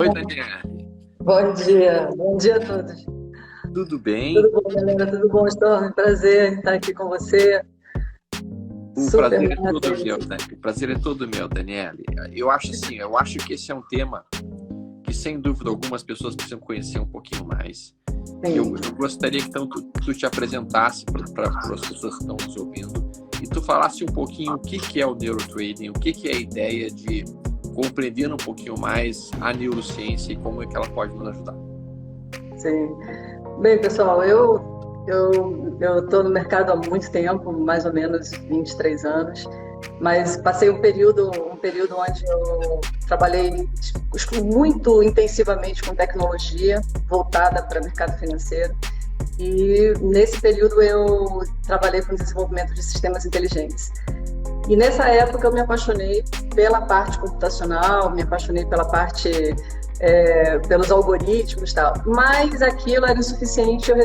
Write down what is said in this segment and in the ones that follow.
Oi, bom? Daniela. Bom dia. Bom dia a todos. Tudo bem? Tudo bom, galera? Tudo bom, Storm? Prazer em estar aqui com você. O Super prazer é massa todo meu, isso. O prazer é todo meu, Daniele. Eu acho assim, eu acho que esse é um tema que, sem dúvida alguma, as pessoas precisam conhecer um pouquinho mais. E eu, Sim. eu gostaria que então tu te apresentasse para as pessoas que estão nos ouvindo e tu falasse um pouquinho o que que é o neurotrading, o que que é a ideia de compreender um pouquinho mais a neurociência e como é que ela pode nos ajudar. Sim. Bem, pessoal, eu estou no mercado há muito tempo, mais ou menos 23 anos, mas passei um período onde eu trabalhei muito intensivamente com tecnologia voltada para o mercado financeiro. E nesse período eu trabalhei com desenvolvimento de sistemas inteligentes. E nessa época eu me apaixonei pela parte computacional, me apaixonei pela parte, pelos algoritmos e tal. Mas aquilo era insuficiente, eu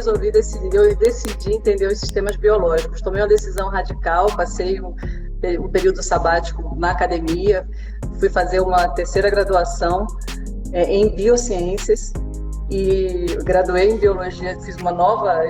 decidi entender os sistemas biológicos. Tomei uma decisão radical, passei um período sabático na academia, fui fazer uma terceira graduação em biociências e graduei em biologia, fiz uma nova.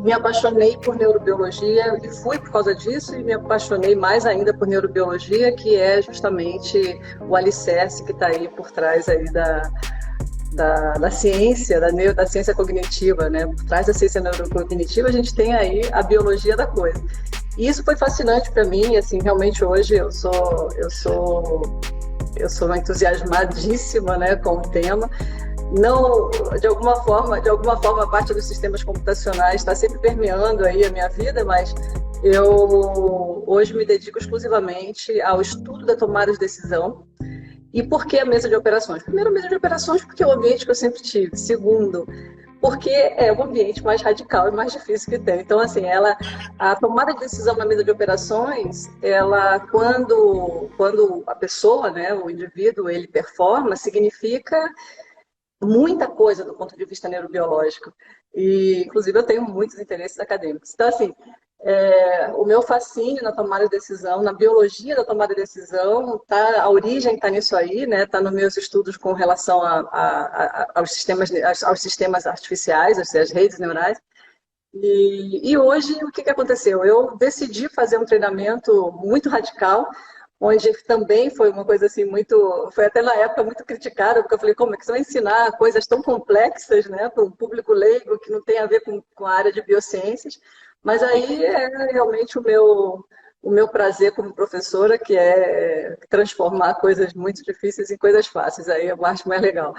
Me apaixonei por neurobiologia e fui por causa disso e me apaixonei mais ainda por neurobiologia, que é justamente o alicerce que está aí por trás aí da ciência, da ciência cognitiva, né? Por trás da ciência neurocognitiva a gente tem aí a biologia da coisa. E isso foi fascinante para mim, assim, realmente hoje eu sou entusiasmadíssima, né, com o tema. Não, de alguma forma a parte dos sistemas computacionais está sempre permeando aí a minha vida, mas eu hoje me dedico exclusivamente ao estudo da tomada de decisão. E por que a mesa de operações? Primeiro, a mesa de operações porque é o ambiente que eu sempre tive. Segundo, porque é o ambiente mais radical e mais difícil que tem. Então, assim, a tomada de decisão na mesa de operações, ela, quando a pessoa, né, o indivíduo, ele performa, significa muita coisa do ponto de vista neurobiológico. E, inclusive, eu tenho muitos interesses acadêmicos. Então, assim, o meu fascínio na tomada de decisão, na biologia da tomada de decisão, a origem está nisso aí, né? Está nos meus estudos com relação aos sistemas artificiais, ou seja, as redes neurais. E hoje, o que aconteceu? Eu decidi fazer um treinamento muito radical, onde também foi uma coisa assim muito, foi até na época muito criticada, porque eu falei, como é que você vai ensinar coisas tão complexas, né, para um público leigo que não tem a ver com a área de biociências? Mas aí é realmente o meu prazer como professora, que é transformar coisas muito difíceis em coisas fáceis. Aí eu acho mais legal.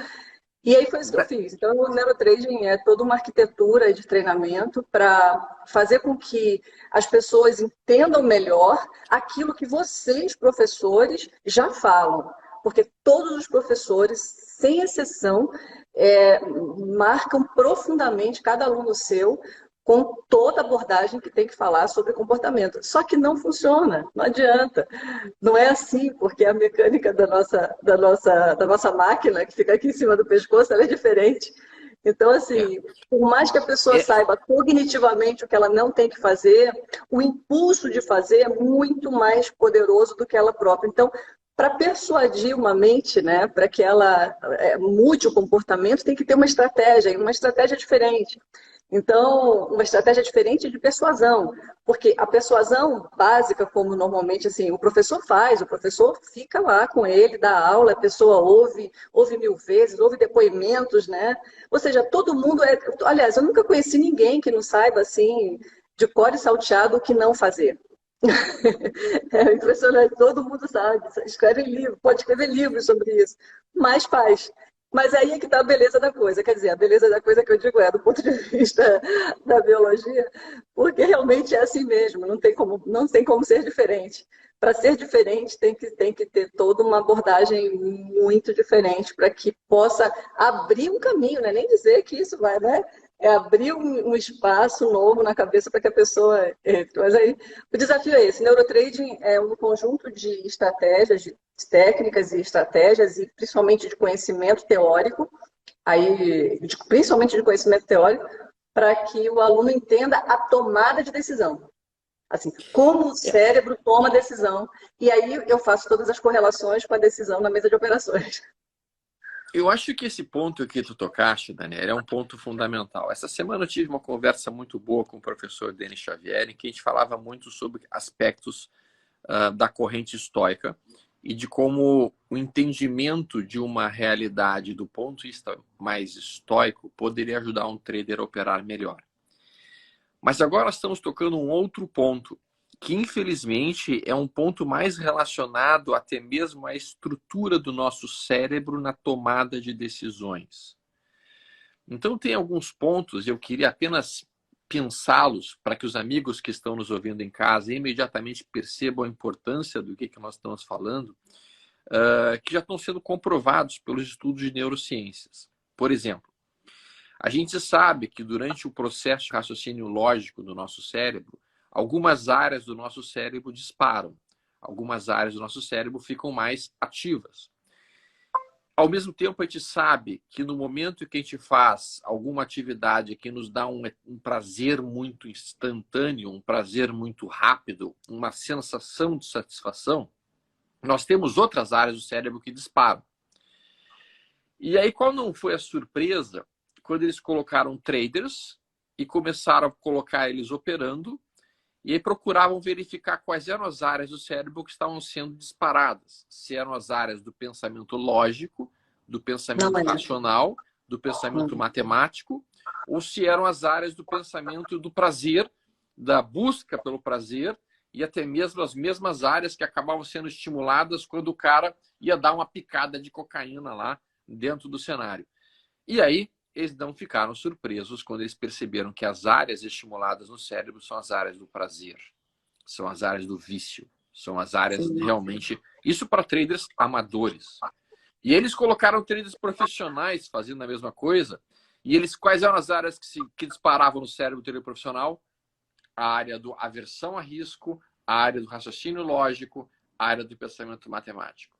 E aí foi isso que eu fiz. Então, o Neurotrading é toda uma arquitetura de treinamento para fazer com que as pessoas entendam melhor aquilo que vocês, professores, já falam. Porque todos os professores, sem exceção, marcam profundamente cada aluno seu com toda a abordagem que tem que falar sobre comportamento. Só que não funciona, não adianta. Não é assim, porque a mecânica da nossa máquina, que fica aqui em cima do pescoço, ela é diferente. Então, É, assim, por mais que a pessoa é, saiba cognitivamente o que ela não tem que fazer, o impulso de fazer é muito mais poderoso do que ela própria. Então, para persuadir uma mente, né, para que ela mude o comportamento, tem que ter uma estratégia, e uma estratégia diferente. Então, uma estratégia diferente de persuasão, porque a persuasão básica, como normalmente assim, o professor faz, o professor fica lá com ele, dá aula, a pessoa ouve 1000 vezes, ouve depoimentos, né? Ou seja, todo mundo é. Aliás, eu nunca conheci ninguém que não saiba assim, de cor e salteado, o que não fazer. É impressionante, todo mundo sabe, escreve livro, pode escrever livros sobre isso, mas faz. Mas aí é que está a beleza da coisa, quer dizer, a beleza da coisa que eu digo é do ponto de vista da biologia, porque realmente é assim mesmo, não tem como ser diferente. Para ser diferente, tem que ter toda uma abordagem muito diferente para que possa abrir um caminho, né? Nem dizer que isso vai, né? É abrir um espaço novo na cabeça para que a pessoa entre. Mas aí, o desafio é esse. Neurotrading é um conjunto de estratégias, de técnicas e estratégias, e principalmente de conhecimento teórico, principalmente de conhecimento teórico, para que o aluno entenda a tomada de decisão. Assim, como o é. cérebro toma decisão. E aí eu faço todas as correlações com a decisão na mesa de operações. Eu acho que esse ponto que tu tocaste, Daniel, é um ponto fundamental. Essa semana eu tive uma conversa muito boa com o professor Denis Xavier, em que a gente falava muito sobre aspectos da corrente estoica e de como o entendimento de uma realidade do ponto de vista mais estoico poderia ajudar um trader a operar melhor. Mas agora estamos tocando um outro ponto, que infelizmente é um ponto mais relacionado até mesmo à estrutura do nosso cérebro na tomada de decisões. Então tem alguns pontos, eu queria apenas pensá-los para que os amigos que estão nos ouvindo em casa imediatamente percebam a importância do que nós estamos falando, que já estão sendo comprovados pelos estudos de neurociências. Por exemplo, a gente sabe que durante o processo de raciocínio lógico do nosso cérebro, algumas áreas do nosso cérebro disparam, algumas áreas do nosso cérebro ficam mais ativas. Ao mesmo tempo, a gente sabe que no momento que a gente faz alguma atividade que nos dá um prazer muito instantâneo, um prazer muito rápido, uma sensação de satisfação, nós temos outras áreas do cérebro que disparam. E aí, qual não foi a surpresa quando eles colocaram traders e começaram a colocar eles operando e aí procuravam verificar quais eram as áreas do cérebro que estavam sendo disparadas. Se eram as áreas do pensamento lógico, do pensamento racional, do pensamento matemático, ou se eram as áreas do pensamento do prazer, da busca pelo prazer, e até mesmo as mesmas áreas que acabavam sendo estimuladas quando o cara ia dar uma picada de cocaína lá dentro do cenário. E aí, eles não ficaram surpresos quando eles perceberam que as áreas estimuladas no cérebro são as áreas do prazer, são as áreas do vício, são as áreas realmente... Isso para traders amadores. E eles colocaram traders profissionais fazendo a mesma coisa. E eles, quais eram as áreas que disparavam no cérebro do trader profissional? A área do aversão a risco, a área do raciocínio lógico, a área do pensamento matemático.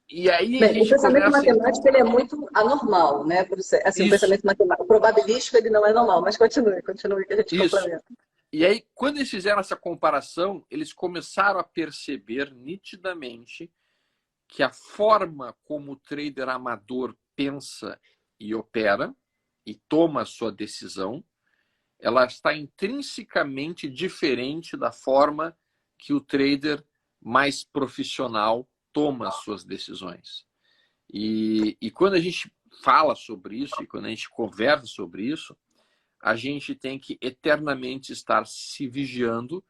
E aí o pensamento matemático ele é muito anormal, né? Assim, o pensamento matemático, o probabilístico ele não é normal, mas continue que a gente complementa. E aí, quando eles fizeram essa comparação, eles começaram a perceber nitidamente que a forma como o trader amador pensa e opera e toma a sua decisão, ela está intrinsecamente diferente da forma que o trader mais profissional toma as suas decisões. E quando a gente fala sobre isso, e quando a gente conversa sobre isso, a gente tem que eternamente estar se vigiando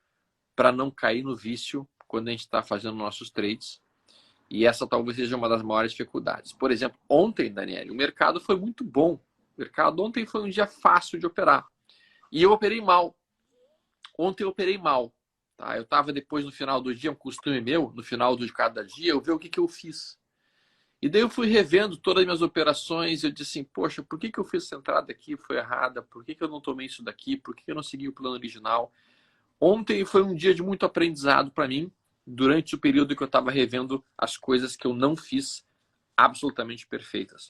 para não cair no vício quando a gente está fazendo nossos trades. E essa talvez seja uma das maiores dificuldades. Por exemplo, ontem, Daniel, o mercado foi muito bom. O mercado ontem foi um dia fácil de operar. E eu operei mal. Ontem eu operei mal. Tá? Eu estava depois, no final do dia, um costume meu, no final de cada dia, eu ver o que eu fiz. E daí eu fui revendo todas as minhas operações e eu disse assim, poxa, por que eu fiz essa entrada aqui? Foi errada. Por que eu não tomei isso daqui? Por que eu não segui o plano original? Ontem foi um dia de muito aprendizado para mim, durante o período que eu estava revendo as coisas que eu não fiz absolutamente perfeitas.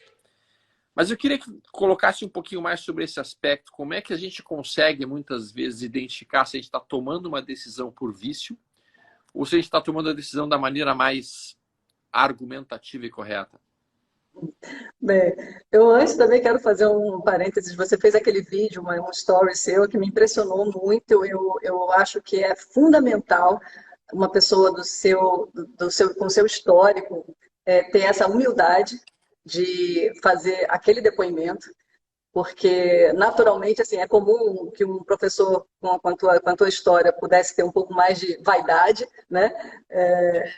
Mas eu queria que colocasse um pouquinho mais sobre esse aspecto. Como é que a gente consegue, muitas vezes, identificar se a gente está tomando uma decisão por vício ou se a gente está tomando a decisão da maneira mais argumentativa e correta? Bem, eu antes também quero fazer um parênteses. Você fez aquele vídeo, um story seu, que me impressionou muito. Eu acho que é fundamental uma pessoa com seu histórico ter essa humildade de fazer aquele depoimento, porque naturalmente assim é comum que um professor com a tua história pudesse ter um pouco mais de vaidade, né?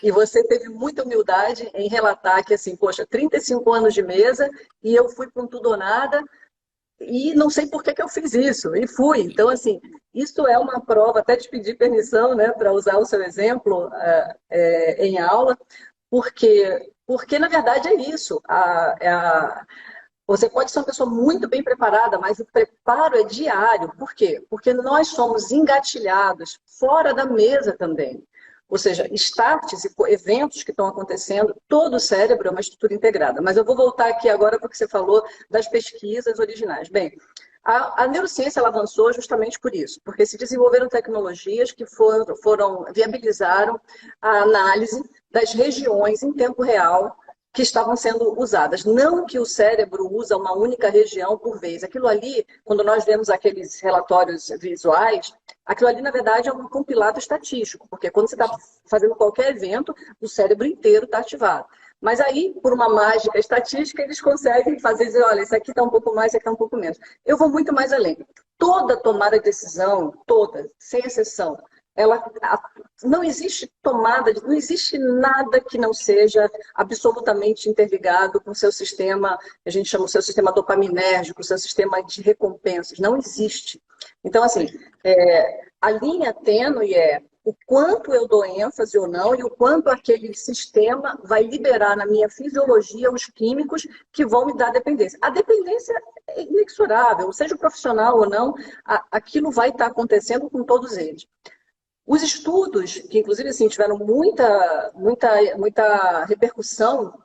E você teve muita humildade em relatar que assim, poxa, 35 anos de mesa e eu fui com tudo ou nada e não sei por que eu fiz isso, e fui. Então, assim, isso é uma prova, até te pedir permissão, né, para usar o seu exemplo em aula, porque na verdade é isso. Você pode ser uma pessoa muito bem preparada, mas o preparo é diário. Por quê? Porque nós somos engatilhados fora da mesa também. Ou seja, starts e eventos que estão acontecendo, todo o cérebro é uma estrutura integrada. Mas eu vou voltar aqui agora porque você falou das pesquisas originais. Bem, a neurociência ela avançou justamente por isso, porque se desenvolveram tecnologias que viabilizaram a análise das regiões em tempo real que estavam sendo usadas. Não que o cérebro usa uma única região por vez. Aquilo ali, quando nós vemos aqueles relatórios visuais, aquilo ali, na verdade, é um compilado estatístico, porque quando você está fazendo qualquer evento, o cérebro inteiro está ativado. Mas aí, por uma mágica estatística, eles conseguem fazer dizer, olha, isso aqui está um pouco mais, isso aqui está um pouco menos. Eu vou muito mais além. Toda tomada de decisão, toda, sem exceção, não existe tomada, não existe nada que não seja absolutamente interligado com o seu sistema, a gente chama o seu sistema dopaminérgico, o seu sistema de recompensas. Não existe. Então, assim, a linha tênue é o quanto eu dou ênfase ou não e o quanto aquele sistema vai liberar na minha fisiologia os químicos que vão me dar dependência. A dependência é inexorável, seja profissional ou não, aquilo vai estar acontecendo com todos eles. Os estudos, que inclusive assim, tiveram muita repercussão,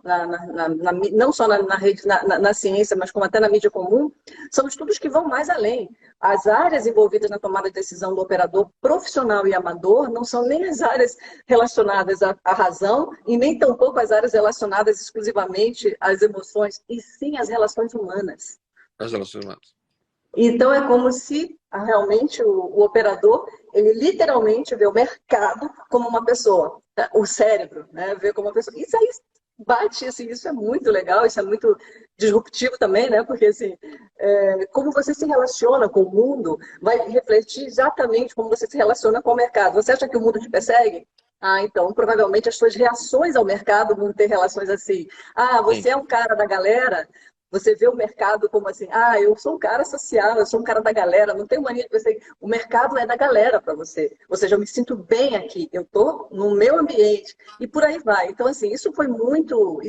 não só na ciência, mas como até na mídia comum, são estudos que vão mais além. As áreas envolvidas na tomada de decisão do operador profissional e amador não são nem as áreas relacionadas à razão e nem tampouco as áreas relacionadas exclusivamente às emoções, e sim às relações humanas. As relações humanas. Então, é como se realmente o operador, ele literalmente vê o mercado como uma pessoa, né? O cérebro, né? Vê como uma pessoa. Isso aí bate, assim, isso é muito legal, isso é muito disruptivo também, né? Porque, assim, como você se relaciona com o mundo vai refletir exatamente como você se relaciona com o mercado. Você acha que o mundo te persegue? Ah, então, provavelmente as suas reações ao mercado vão ter relações assim. Ah, você é um cara da galera. Você vê o mercado como assim, eu sou um cara social, eu sou um cara da galera, não tenho mania de você. O mercado é da galera para você. Ou seja, eu me sinto bem aqui, eu estou no meu ambiente e por aí vai. Então, assim, isso foi muito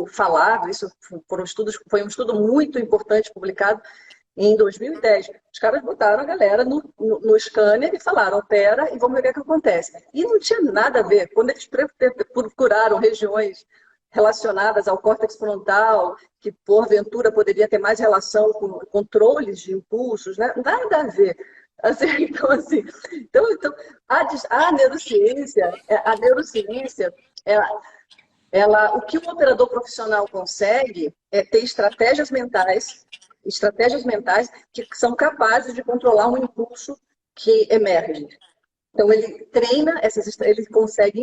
falado, foi um estudo muito importante publicado em 2010. Os caras botaram a galera no scanner e falaram, opera e vamos ver o que acontece. E não tinha nada a ver. Quando eles procuraram regiões relacionadas ao córtex frontal, que porventura poderia ter mais relação com controles de impulsos, né? Nada a ver. Assim, então a neurociência, o que um operador profissional consegue é ter estratégias mentais que são capazes de controlar um impulso que emerge. Então, ele treina ele consegue,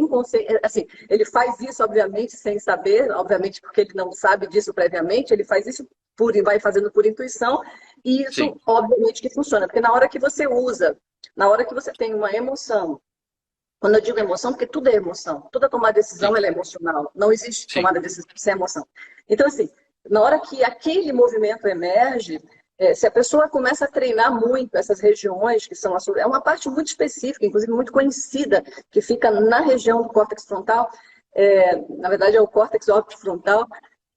assim, ele faz isso, obviamente, sem saber, obviamente, porque ele não sabe disso previamente, ele faz isso vai fazendo por intuição, e isso, sim, obviamente, que funciona. Porque na hora que você tem uma emoção, quando eu digo emoção, porque tudo é emoção, toda tomada de decisão ela é emocional, não existe, sim, tomada de decisão sem emoção. Então, assim, na hora que aquele movimento emerge, se a pessoa começa a treinar muito essas regiões, que são é uma parte muito específica, inclusive muito conhecida, que fica na região do córtex frontal, na verdade é o córtex óptico-frontal,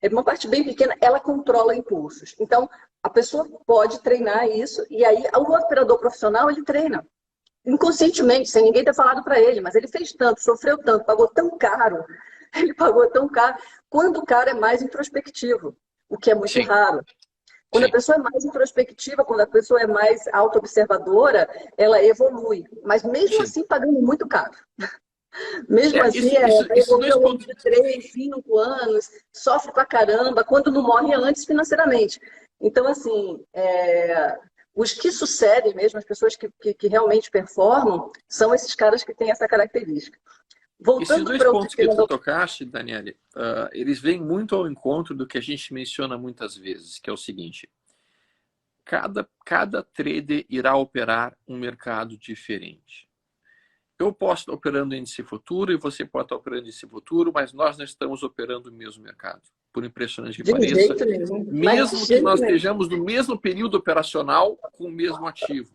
é uma parte bem pequena, ela controla impulsos. Então, a pessoa pode treinar isso, e aí o operador profissional, ele treina inconscientemente, sem ninguém ter falado para ele, mas ele fez tanto, sofreu tanto, pagou tão caro, ele pagou tão caro, quando o cara é mais introspectivo, o que é muito, sim, raro. Quando, sim, a pessoa é mais introspectiva, quando a pessoa é mais auto-observadora, ela evolui. Mas mesmo, sim, assim, pagando muito caro. Mesmo assim, vai evoluir ao longo de 3, 5 anos, sofre pra caramba, quando não morre antes financeiramente. Então, assim, os que sucedem mesmo, as pessoas que realmente performam, são esses caras que têm essa característica. Esses dois pontos que tu tocaste, Daniele, eles vêm muito ao encontro do que a gente menciona muitas vezes, que é o seguinte: cada trader irá operar um mercado diferente. Eu posso estar operando índice futuro e você pode estar operando índice futuro, mas nós não estamos operando o mesmo mercado. Por impressionante que pareça, mesmo que nós estejamos no mesmo período operacional com o mesmo ativo.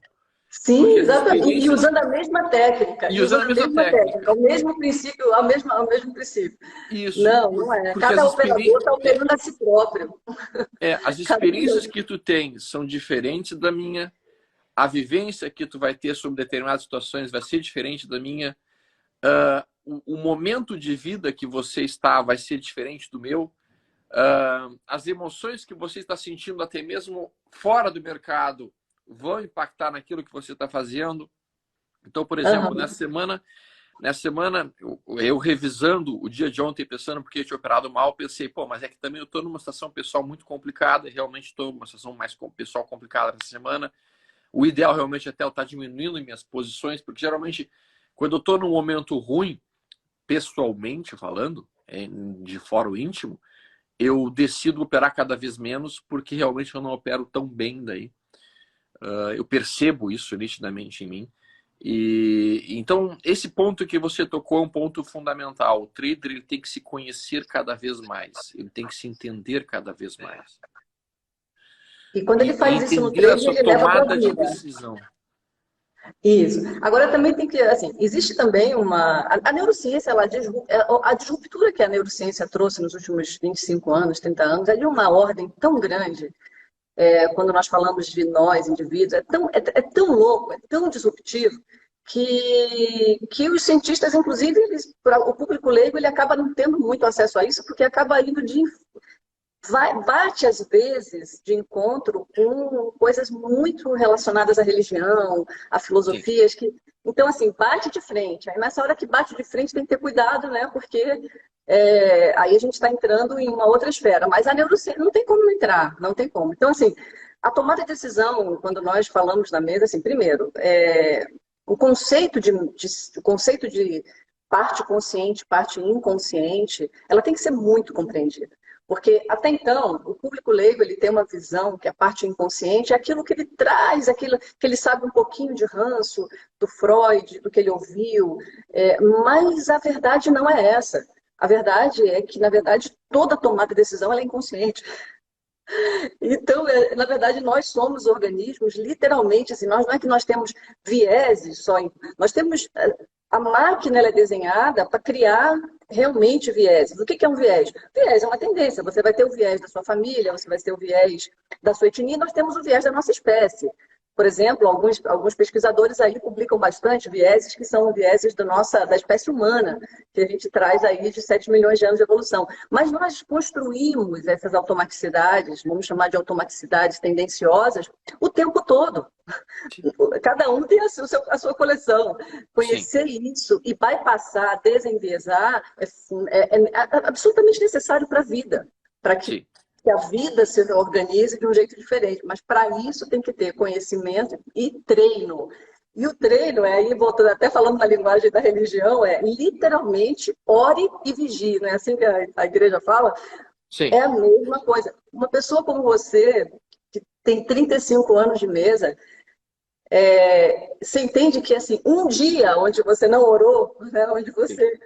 Sim, exatamente. E usando a mesma técnica. E usando a mesma técnica. O mesmo princípio, ao mesmo princípio. Isso. Não é. Cada operador está operando a si próprio. As experiências que tu tens são diferentes da minha. A vivência que tu vai ter sobre determinadas situações vai ser diferente da minha. O momento de vida que você está vai ser diferente do meu. As emoções que você está sentindo até mesmo fora do mercado vão impactar naquilo que você está fazendo. Então, por exemplo, nessa semana Nessa semana, eu revisando o dia de ontem, pensando porque eu tinha operado mal, pensei, pô, mas é que também eu estou numa situação pessoal muito complicada, e realmente estou numa situação mais pessoal complicada essa semana. O ideal realmente até eu estar diminuindo minhas posições, porque geralmente, quando eu estou num momento ruim, pessoalmente falando, de fora o íntimo, eu decido operar cada vez menos, porque realmente eu não opero tão bem daí. Eu percebo isso nitidamente em mim. E então esse ponto que você tocou é um ponto fundamental. O trader ele tem que se conhecer cada vez mais, ele tem que se entender cada vez mais E quando ele e faz isso no entender a trade, sua ele leva para a tomada de vida. decisão. Isso. Agora também tem que, assim, existe também uma... A neurociência, a disruptura que a neurociência trouxe nos últimos 25 anos, 30 anos, é de uma ordem tão grande. Quando nós falamos de nós, indivíduos, é tão louco, é tão disruptivo, que os cientistas, inclusive, o público leigo, ele acaba não tendo muito acesso a isso, porque acaba indo bate às vezes de encontro com coisas muito relacionadas à religião, a Sim, filosofias que então assim bate de frente. Aí nessa hora que bate de frente tem que ter cuidado, né? Porque aí a gente está entrando em uma outra esfera. Mas a neurociência não tem como não entrar, não tem como. Então assim, a tomada de decisão quando nós falamos na mesa, assim, primeiro, o conceito de parte consciente, parte inconsciente, ela tem que ser muito compreendida. Porque até então, o público leigo ele tem uma visão que a parte inconsciente é aquilo que ele traz, aquilo que ele sabe um pouquinho de ranço, do Freud, do que ele ouviu, mas a verdade não é essa. A verdade é que, na verdade, toda tomada de decisão ela é inconsciente. Então, na verdade, nós somos organismos, literalmente, assim, não é que nós temos vieses só, nós temos, a máquina ela é desenhada para criar realmente vieses. O que é um viés? Viés é uma tendência, você vai ter o viés da sua família, você vai ter o viés da sua etnia, nós temos o viés da nossa espécie. Por exemplo, alguns pesquisadores aí publicam bastante vieses que são vieses da espécie humana, que a gente traz aí de 7 milhões de anos de evolução. Mas nós construímos essas automaticidades, vamos chamar de automaticidades tendenciosas, o tempo todo. Cada um tem a sua coleção. sim, Conhecer isso e bypassar, desenviesar, é absolutamente necessário para a vida, para que a vida se organize de um jeito diferente. Mas para isso tem que ter conhecimento e treino. E o treino, aí voltando até falando na linguagem da religião, é literalmente ore e vigie. Não é assim que a igreja fala? sim, É a mesma coisa. Uma pessoa como você, que tem 35 anos de mesa, você entende que assim, um dia onde você não orou, né, onde sim, você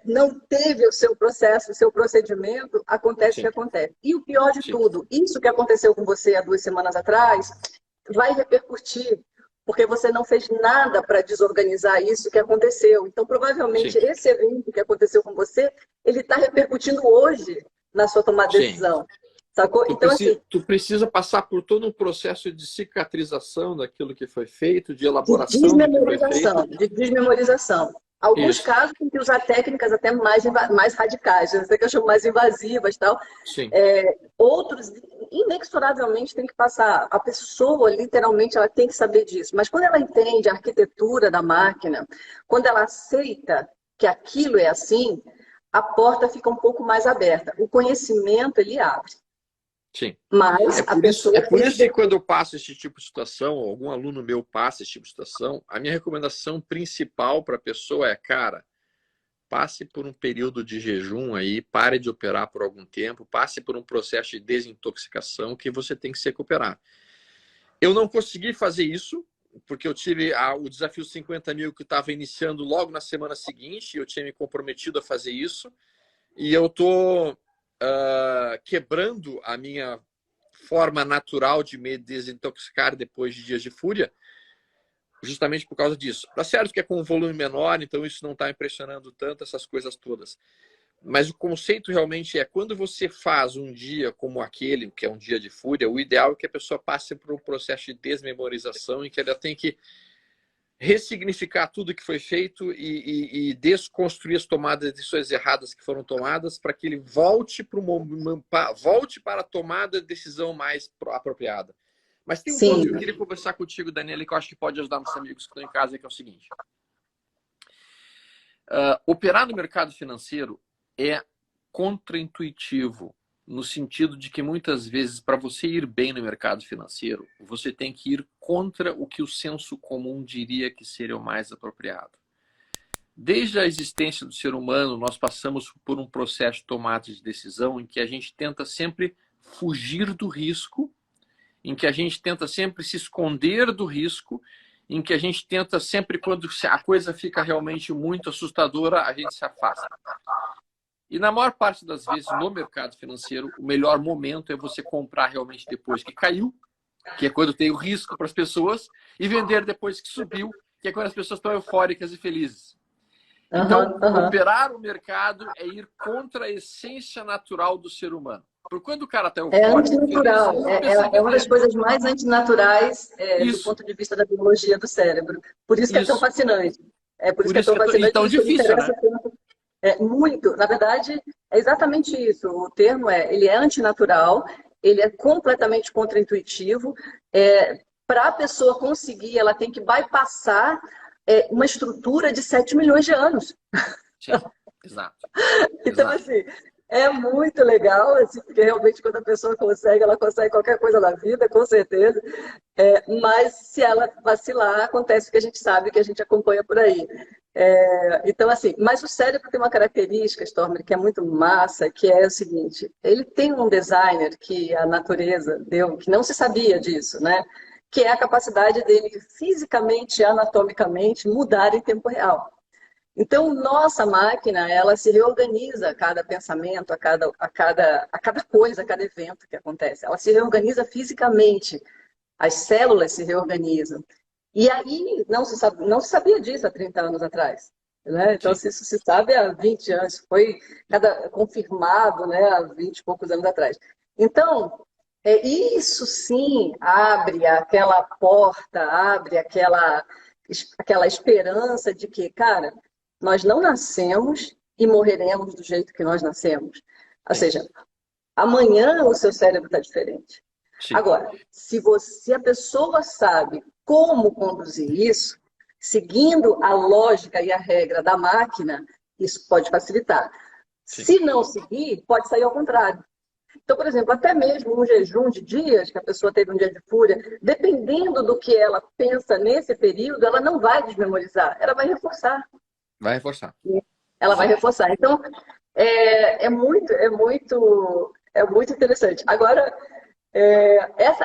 não teve o seu processo, o seu procedimento, acontece o que sim, acontece. E o pior de sim, tudo, isso que aconteceu com você há 2 semanas atrás, vai repercutir, porque você não fez nada para desorganizar isso que aconteceu. Então, sim, provavelmente, esse evento que aconteceu com você, ele está repercutindo hoje na sua tomada de sim. decisão. Sacou? Então, assim, Tu precisa passar por todo um processo de cicatrização daquilo que foi feito, de de elaboração do que foi desmemorização, feito. de desmemorização. Alguns Isso, casos tem que usar técnicas até mais radicais, né? Que eu chamo mais invasivas e tal. sim, Outros, inexoravelmente, tem que passar. A pessoa, literalmente, ela tem que saber disso. Mas quando ela entende a arquitetura da máquina, quando ela aceita que aquilo é assim, a porta fica um pouco mais aberta. O conhecimento, ele abre. sim. Mas a pessoa É por tem isso que que... quando eu passo esse tipo de situação, ou algum aluno meu passa esse tipo de situação, a minha recomendação principal para a pessoa é, cara, passe por um período de jejum aí, pare de operar por algum tempo, passe por um processo de desintoxicação que você tem que se recuperar. Eu não consegui fazer isso, porque eu tive o desafio 50 mil que estava iniciando logo na semana seguinte, eu tinha me comprometido a fazer isso, e eu estou quebrando a minha forma natural de me desintoxicar depois de dias de fúria, justamente por causa disso. Tá certo que é com um volume menor, então isso não está impressionando tanto, essas coisas todas. Mas o conceito realmente é, quando você faz um dia como aquele, que é um dia de fúria, o ideal é que a pessoa passe por um processo de desmemorização em que ela tem que ressignificar tudo que foi feito e desconstruir as tomadas de decisões erradas que foram tomadas para que ele volte para a tomada de decisão mais apropriada. Mas tem um ponto que eu Sim, queria conversar contigo, Daniela, que eu acho que pode ajudar nossos amigos que estão em casa, que é o seguinte. Operar no mercado financeiro é contraintuitivo, no sentido de que muitas vezes, para você ir bem no mercado financeiro, você tem que ir contra o que o senso comum diria que seria o mais apropriado. Desde a existência do ser humano, nós passamos por um processo de tomada de decisão em que a gente tenta sempre fugir do risco, em que a gente tenta sempre se esconder do risco, em que a gente tenta sempre, quando a coisa fica realmente muito assustadora, a gente se afasta. E na maior parte das vezes, no mercado financeiro, o melhor momento é você comprar realmente depois que caiu, que é quando tem o risco para as pessoas, e vender depois que subiu, que é quando as pessoas estão eufóricas e felizes. Então, operar o mercado é ir contra a essência natural do ser humano. Porque quando o cara está eufórico... É antinatural. É uma das coisas mais antinaturais do ponto de vista da biologia do cérebro. Por isso que é tão fascinante. Por isso que é tão fascinante. E tão difícil, né? Muito. Na verdade, é exatamente isso. O termo ele é antinatural, ele é completamente contraintuitivo. Para a pessoa conseguir, ela tem que bypassar uma estrutura de 7 milhões de anos. Sim, exato. Então, assim, é muito legal, assim, porque realmente quando a pessoa consegue, ela consegue qualquer coisa na vida, com certeza. Mas se ela vacilar, acontece o que a gente sabe, que a gente acompanha por aí. Então, assim, mas o cérebro tem uma característica, Stormer, que é muito massa, que é o seguinte: ele tem um designer que a natureza deu, que não se sabia disso, né? Que é a capacidade dele fisicamente, anatomicamente, mudar em tempo real. Então, nossa máquina, ela se reorganiza a cada pensamento, a cada coisa, a cada evento que acontece. Ela se reorganiza fisicamente, as células se reorganizam. E aí, não se sabia disso há 30 anos atrás. Né? Então, isso se sabe há 20 anos, foi confirmado, né, há 20 e poucos anos atrás. Então, isso sim abre aquela porta, abre aquela esperança de que, cara, nós não nascemos e morreremos do jeito que nós nascemos. Ou seja, amanhã o seu cérebro está diferente. Sim. Agora, se a pessoa sabe como conduzir isso, seguindo a lógica e a regra da máquina, isso pode facilitar. Sim. Se não seguir, pode sair ao contrário. Então, por exemplo, até mesmo um jejum de dias, que a pessoa teve um dia de fúria, dependendo do que ela pensa nesse período, ela não vai desmemorizar, ela vai reforçar. Vai reforçar. Ela vai reforçar. Então, é muito interessante. Agora,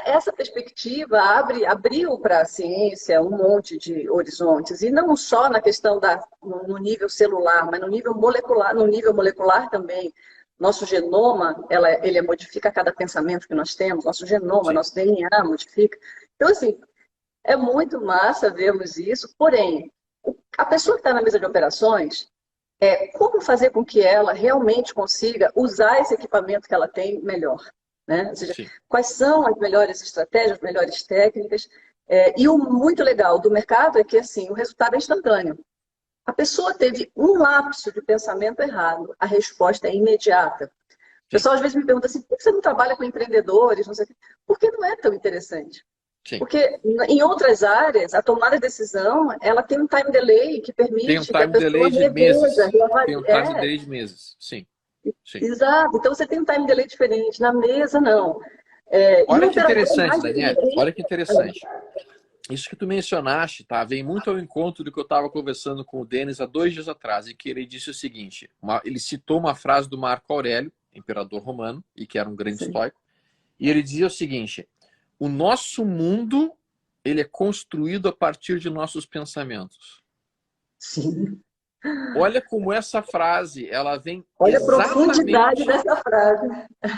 essa perspectiva abriu para a ciência um monte de horizontes, e não só na questão no nível celular, mas no nível molecular também. Nosso genoma, ele modifica cada pensamento que nós temos, nosso genoma, Sim. Nosso DNA modifica. Então, assim, é muito massa vermos isso, porém, a pessoa que está na mesa de operações, como fazer com que ela realmente consiga usar esse equipamento que ela tem melhor? Né? Ou seja, Sim. Quais são as melhores estratégias, as melhores técnicas? E o muito legal do mercado é que assim, o resultado é instantâneo. A pessoa teve um lapso de pensamento errado, a resposta é imediata. O pessoal às vezes me pergunta assim, por que você não trabalha com empreendedores? Não sei o quê. Porque não é tão interessante. Sim. Porque em outras áreas, a tomada de decisão, ela tem um time delay que permite que a pessoa reveja. Tem um time delay de meses, sim. Sim. Exato. Então você tem um time delay diferente. Na mesa, não. Olha que interessante, Daniela. Olha que interessante. Isso que tu mencionaste, tá? Vem muito ao encontro do que eu estava conversando com o Denis há 2 dias atrás, em que ele disse o seguinte, ele citou uma frase do Marco Aurélio, imperador romano, e que era um grande estoico, e ele dizia o seguinte: o nosso mundo, ele é construído a partir de nossos pensamentos. Sim. Olha como essa frase, ela vem Olha a profundidade dessa frase.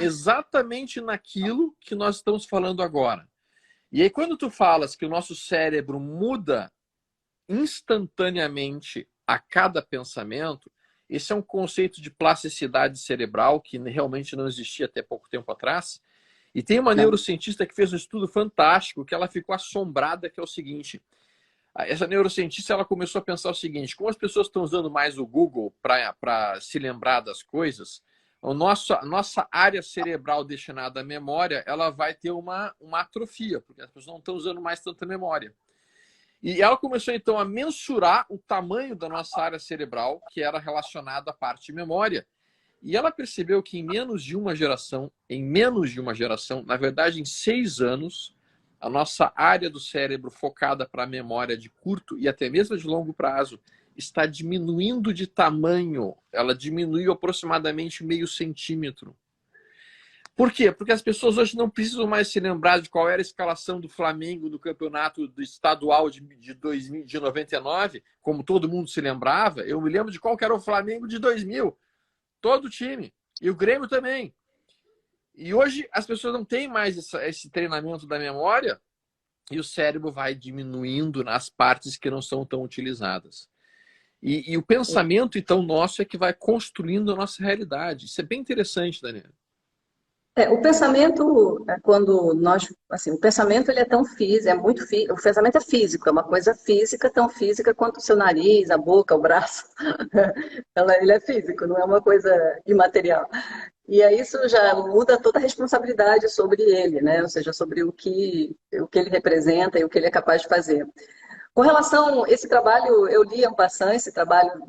Exatamente naquilo que nós estamos falando agora. E aí, quando tu falas que o nosso cérebro muda instantaneamente a cada pensamento, esse é um conceito de plasticidade cerebral que realmente não existia até pouco tempo atrás. E tem uma neurocientista que fez um estudo fantástico, que ela ficou assombrada, que é o seguinte. Essa neurocientista, ela começou a pensar o seguinte: como as pessoas estão usando mais o Google para se lembrar das coisas, a nossa área cerebral destinada à memória, ela vai ter uma atrofia, porque as pessoas não estão usando mais tanta memória. E ela começou, então, a mensurar o tamanho da nossa área cerebral, que era relacionada à parte de memória. E ela percebeu que em menos de uma geração, na verdade, em 6 anos, a nossa área do cérebro focada para a memória de curto e até mesmo de longo prazo está diminuindo de tamanho. Ela diminuiu aproximadamente meio centímetro. Por quê? Porque as pessoas hoje não precisam mais se lembrar de qual era a escalação do Flamengo do campeonato do estadual de 99, como todo mundo se lembrava. Eu me lembro de qual que era o Flamengo de 2000. Todo o time. E o Grêmio também. E hoje as pessoas não têm mais esse treinamento da memória e o cérebro vai diminuindo nas partes que não são tão utilizadas. E o pensamento, então, nosso é que vai construindo a nossa realidade. Isso é bem interessante, Daniela. O pensamento, quando nós, assim, o pensamento ele é tão físico, o pensamento é físico, é uma coisa física, tão física quanto o seu nariz, a boca, o braço. Ele é físico, não é uma coisa imaterial. E aí isso já muda toda a responsabilidade sobre ele, né? Ou seja, sobre o que ele representa e o que ele é capaz de fazer. Com relação a esse trabalho, eu li en passant esse trabalho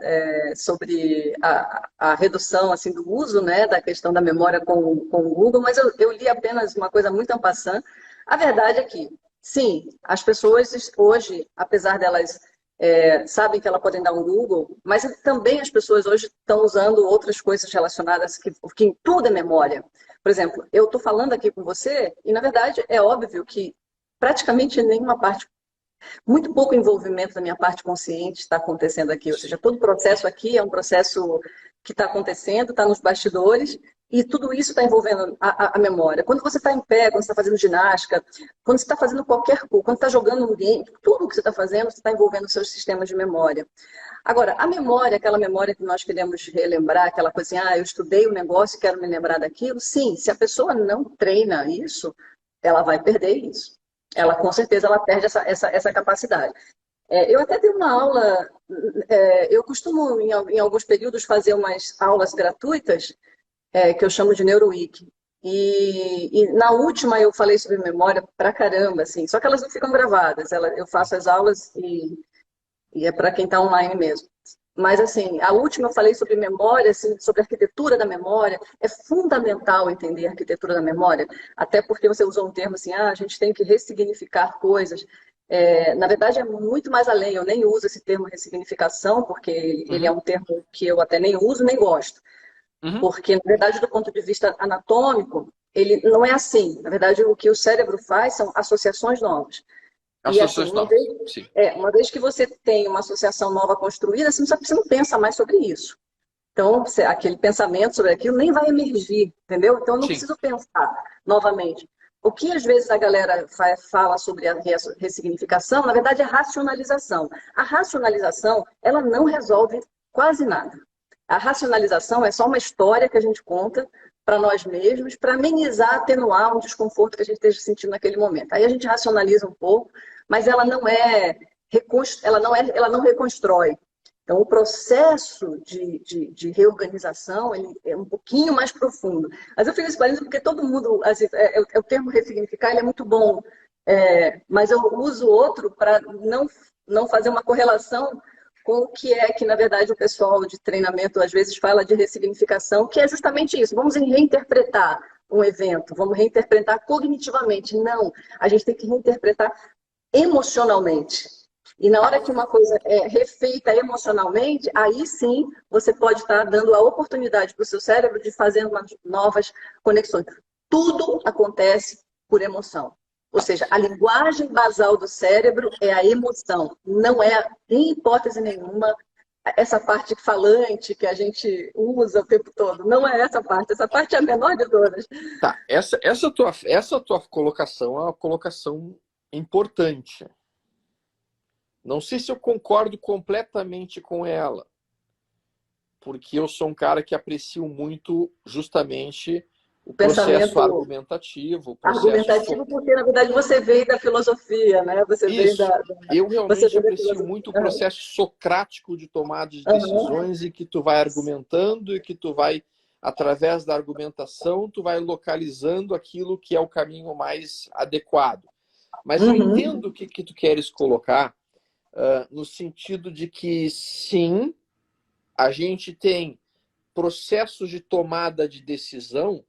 sobre a redução assim, do uso, né, da questão da memória com o Google, mas eu li apenas uma coisa muito en passant. A verdade é que, sim, as pessoas hoje, apesar delas sabem que elas podem dar um Google, mas também as pessoas hoje estão usando outras coisas relacionadas, que tudo é memória. Por exemplo, eu estou falando aqui com você e, na verdade, é óbvio que praticamente nenhuma parte, muito pouco envolvimento da minha parte consciente está acontecendo aqui. Ou seja, todo o processo aqui é um processo que está acontecendo, está nos bastidores, e tudo isso está envolvendo a memória. Quando você está em pé, quando você está fazendo ginástica, quando você está fazendo qualquer coisa, quando está jogando um game, tudo o que você está fazendo, você está envolvendo os seus sistemas de memória. Agora, a memória, aquela memória que nós queremos relembrar, aquela coisa assim, eu estudei o negócio e quero me lembrar daquilo, sim, se a pessoa não treina isso, ela vai perder isso. Ela, com certeza, ela perde essa capacidade. Eu até dei uma aula, eu costumo, em alguns períodos, fazer umas aulas gratuitas, que eu chamo de NeuroWeek. E na última eu falei sobre memória pra caramba, assim, só que elas não ficam gravadas. Eu faço as aulas e é para quem está online mesmo. Mas, assim, a última eu falei sobre memória, assim, sobre arquitetura da memória. É fundamental entender a arquitetura da memória, até porque você usou um termo assim, a gente tem que ressignificar coisas. Na verdade, é muito mais além. Eu nem uso esse termo ressignificação, porque ele é um termo que eu até nem uso, nem gosto. Porque, na verdade, do ponto de vista anatômico, ele não é assim. Na verdade, o que o cérebro faz são associações novas. E assim, uma vez que você tem uma associação nova construída, você não pensa mais sobre isso. Então, aquele pensamento sobre aquilo nem vai emergir, entendeu? Então, eu não preciso pensar novamente. O que às vezes a galera fala sobre a ressignificação, na verdade, é racionalização. A racionalização, ela não resolve quase nada. A racionalização é só uma história que a gente conta para nós mesmos, para amenizar, atenuar um desconforto que a gente esteja sentindo naquele momento. Aí a gente racionaliza um pouco, mas ela não reconstrói. Então, o processo de reorganização ele é um pouquinho mais profundo. Mas eu fiz esse parênteses porque todo mundo, assim, o termo ressignificar ele é muito bom, mas eu uso outro para não fazer uma correlação com o que na verdade, o pessoal de treinamento às vezes fala de ressignificação, que é justamente isso. Vamos reinterpretar um evento, vamos reinterpretar cognitivamente. Não, a gente tem que reinterpretar emocionalmente. E na hora que uma coisa é refeita emocionalmente, aí sim você pode estar dando a oportunidade para o seu cérebro de fazer umas novas conexões. Tudo acontece por emoção. Ou seja, a linguagem basal do cérebro é a emoção. Não é, em hipótese nenhuma, essa parte falante que a gente usa o tempo todo. Não é essa parte. Essa parte é a menor de todas. Tá, essa tua colocação é uma colocação importante. Não sei se eu concordo completamente com ela, porque eu sou um cara que aprecio muito justamente o processo argumentativo. Argumentativo porque, na verdade, você veio da filosofia, né? Eu realmente aprecio muito o processo socrático de tomada de decisões e que tu vai argumentando e que tu vai, através da argumentação, tu vai localizando aquilo que é o caminho mais adequado. Mas eu entendo o que tu queres colocar, no sentido de que, sim, a gente tem processos de tomada de decisão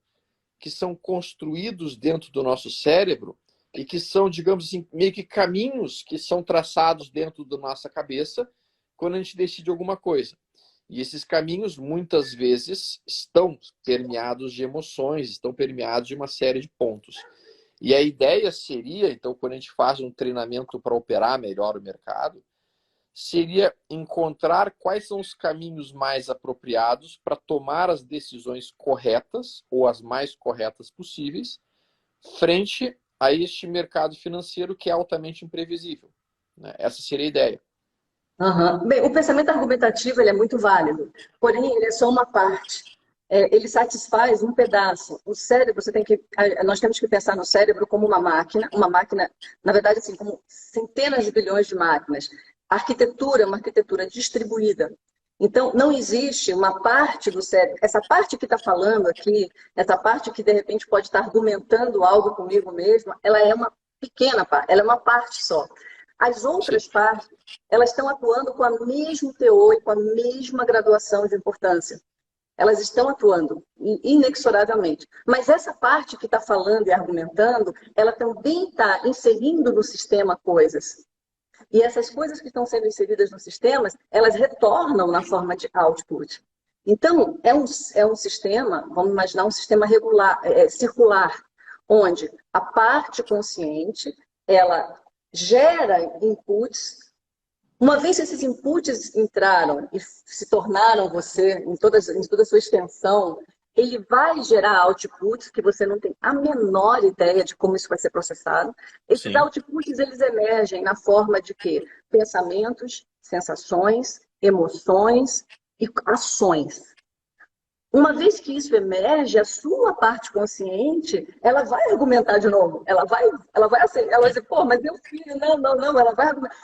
que são construídos dentro do nosso cérebro e que são, digamos assim, meio que caminhos que são traçados dentro da nossa cabeça quando a gente decide alguma coisa. E esses caminhos, muitas vezes, estão permeados de emoções, estão permeados de uma série de pontos. E a ideia seria, então, quando a gente faz um treinamento para operar melhor o mercado, seria encontrar quais são os caminhos mais apropriados para tomar as decisões corretas, ou as mais corretas possíveis, frente a este mercado financeiro que é altamente imprevisível, né? Essa seria a ideia. Uhum. Bem, o pensamento argumentativo ele é muito válido, porém ele é só uma parte. Ele satisfaz um pedaço. O cérebro, nós temos que pensar no cérebro como uma máquina, na verdade, assim, como centenas de bilhões de máquinas. A arquitetura é uma arquitetura distribuída. Então, não existe uma parte do cérebro, essa parte que está falando aqui, essa parte que de repente pode estar argumentando algo comigo mesma, ela é uma pequena parte, ela é uma parte só. As outras partes, elas estão atuando com o mesmo teor e com a mesma graduação de importância. Elas estão atuando inexoravelmente. Mas essa parte que está falando e argumentando, ela também está inserindo no sistema coisas. E essas coisas que estão sendo inseridas no sistema, elas retornam na forma de output. Então, é um sistema, vamos imaginar um sistema circular, onde a parte consciente, ela gera inputs. Uma vez que esses inputs entraram e se tornaram você, em toda a sua extensão, ele vai gerar outputs que você não tem a menor ideia de como isso vai ser processado. Esses outputs, eles emergem na forma de quê? Pensamentos, sensações, emoções e ações. Uma vez que isso emerge, a sua parte consciente, ela vai argumentar de novo. Ela vai dizer, pô, mas meu filho, não, ela vai argumentar.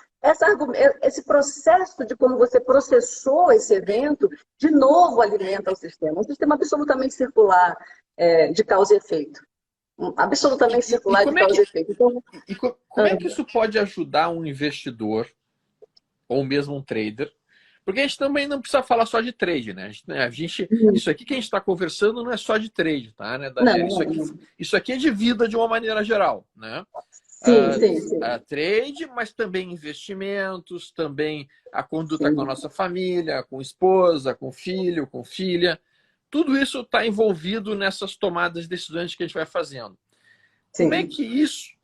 Esse processo de como você processou esse evento, de novo alimenta o sistema. Um sistema absolutamente circular de causa e efeito. Absolutamente circular de causa e efeito. Então, como é que isso pode ajudar um investidor, ou mesmo um trader? Porque a gente também não precisa falar só de trade, né? Isso aqui que a gente está conversando não é só de trade, tá, né, Daniela? Isso aqui é de vida de uma maneira geral, né? Sim. Trade, mas também investimentos, também a conduta com a nossa família, com esposa, com filho, com filha. Tudo isso está envolvido nessas tomadas de decisões que a gente vai fazendo. Sim. Como é que isso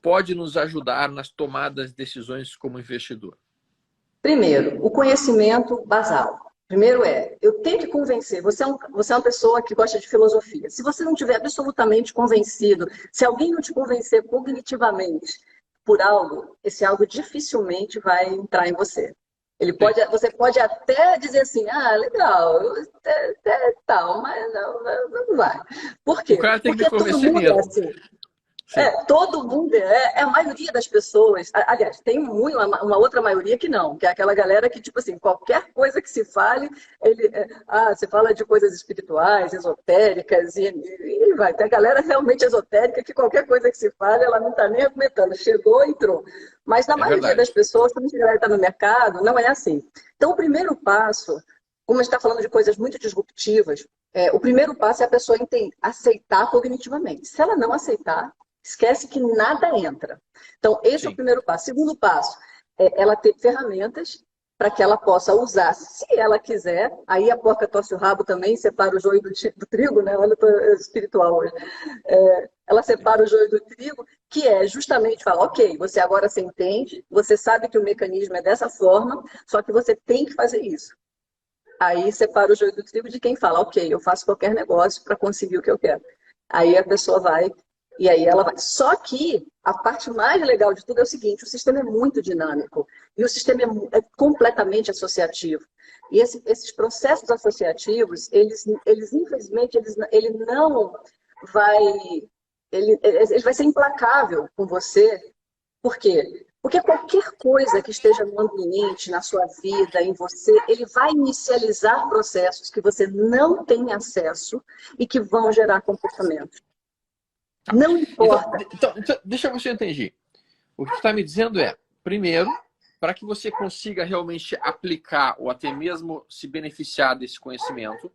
pode nos ajudar nas tomadas de decisões como investidor? Primeiro, o conhecimento basal. Primeiro eu tenho que convencer. Você é uma pessoa que gosta de filosofia. Se você não estiver absolutamente convencido, se alguém não te convencer cognitivamente por algo, esse algo dificilmente vai entrar em você. Você pode até dizer assim, legal, tal, mas não vai. Por quê? O cara tem que Porque me convencer todo mundo é mesmo. assim. Todo mundo a maioria das pessoas. Aliás, tem uma outra maioria que não, que é aquela galera que, tipo assim, qualquer coisa que se fale, você fala de coisas espirituais, esotéricas, e vai. Tem a galera realmente esotérica que qualquer coisa que se fale, ela não está nem argumentando, chegou, entrou. Mas na maioria das pessoas, quando a galera está no mercado, não é assim. Então, o primeiro passo, como a gente está falando de coisas muito disruptivas, o primeiro passo é a pessoa aceitar cognitivamente. Se ela não aceitar, esquece que nada entra. Então, esse é o primeiro passo. Segundo passo, ela ter ferramentas para que ela possa usar, se ela quiser. Aí a porca torce o rabo também, separa o joio do trigo, né? Olha, eu estou espiritual hoje. Ela separa o joio do trigo, que é justamente falar, ok, você entende, você sabe que o mecanismo é dessa forma, só que você tem que fazer isso. Aí separa o joio do trigo de quem fala, ok, eu faço qualquer negócio para conseguir o que eu quero. Aí a pessoa vai. E aí ela vai. Só que a parte mais legal de tudo é o seguinte: o sistema é muito dinâmico e o sistema é completamente associativo. E esses processos associativos, eles infelizmente, ele não vai, ele vai ser implacável com você. Por quê? Porque qualquer coisa que esteja no ambiente, na sua vida, em você, ele vai inicializar processos que você não tem acesso e que vão gerar comportamentos. Não importa. Então, deixa eu ver se eu entendi. O que você está me dizendo é, primeiro, para que você consiga realmente aplicar ou até mesmo se beneficiar desse conhecimento,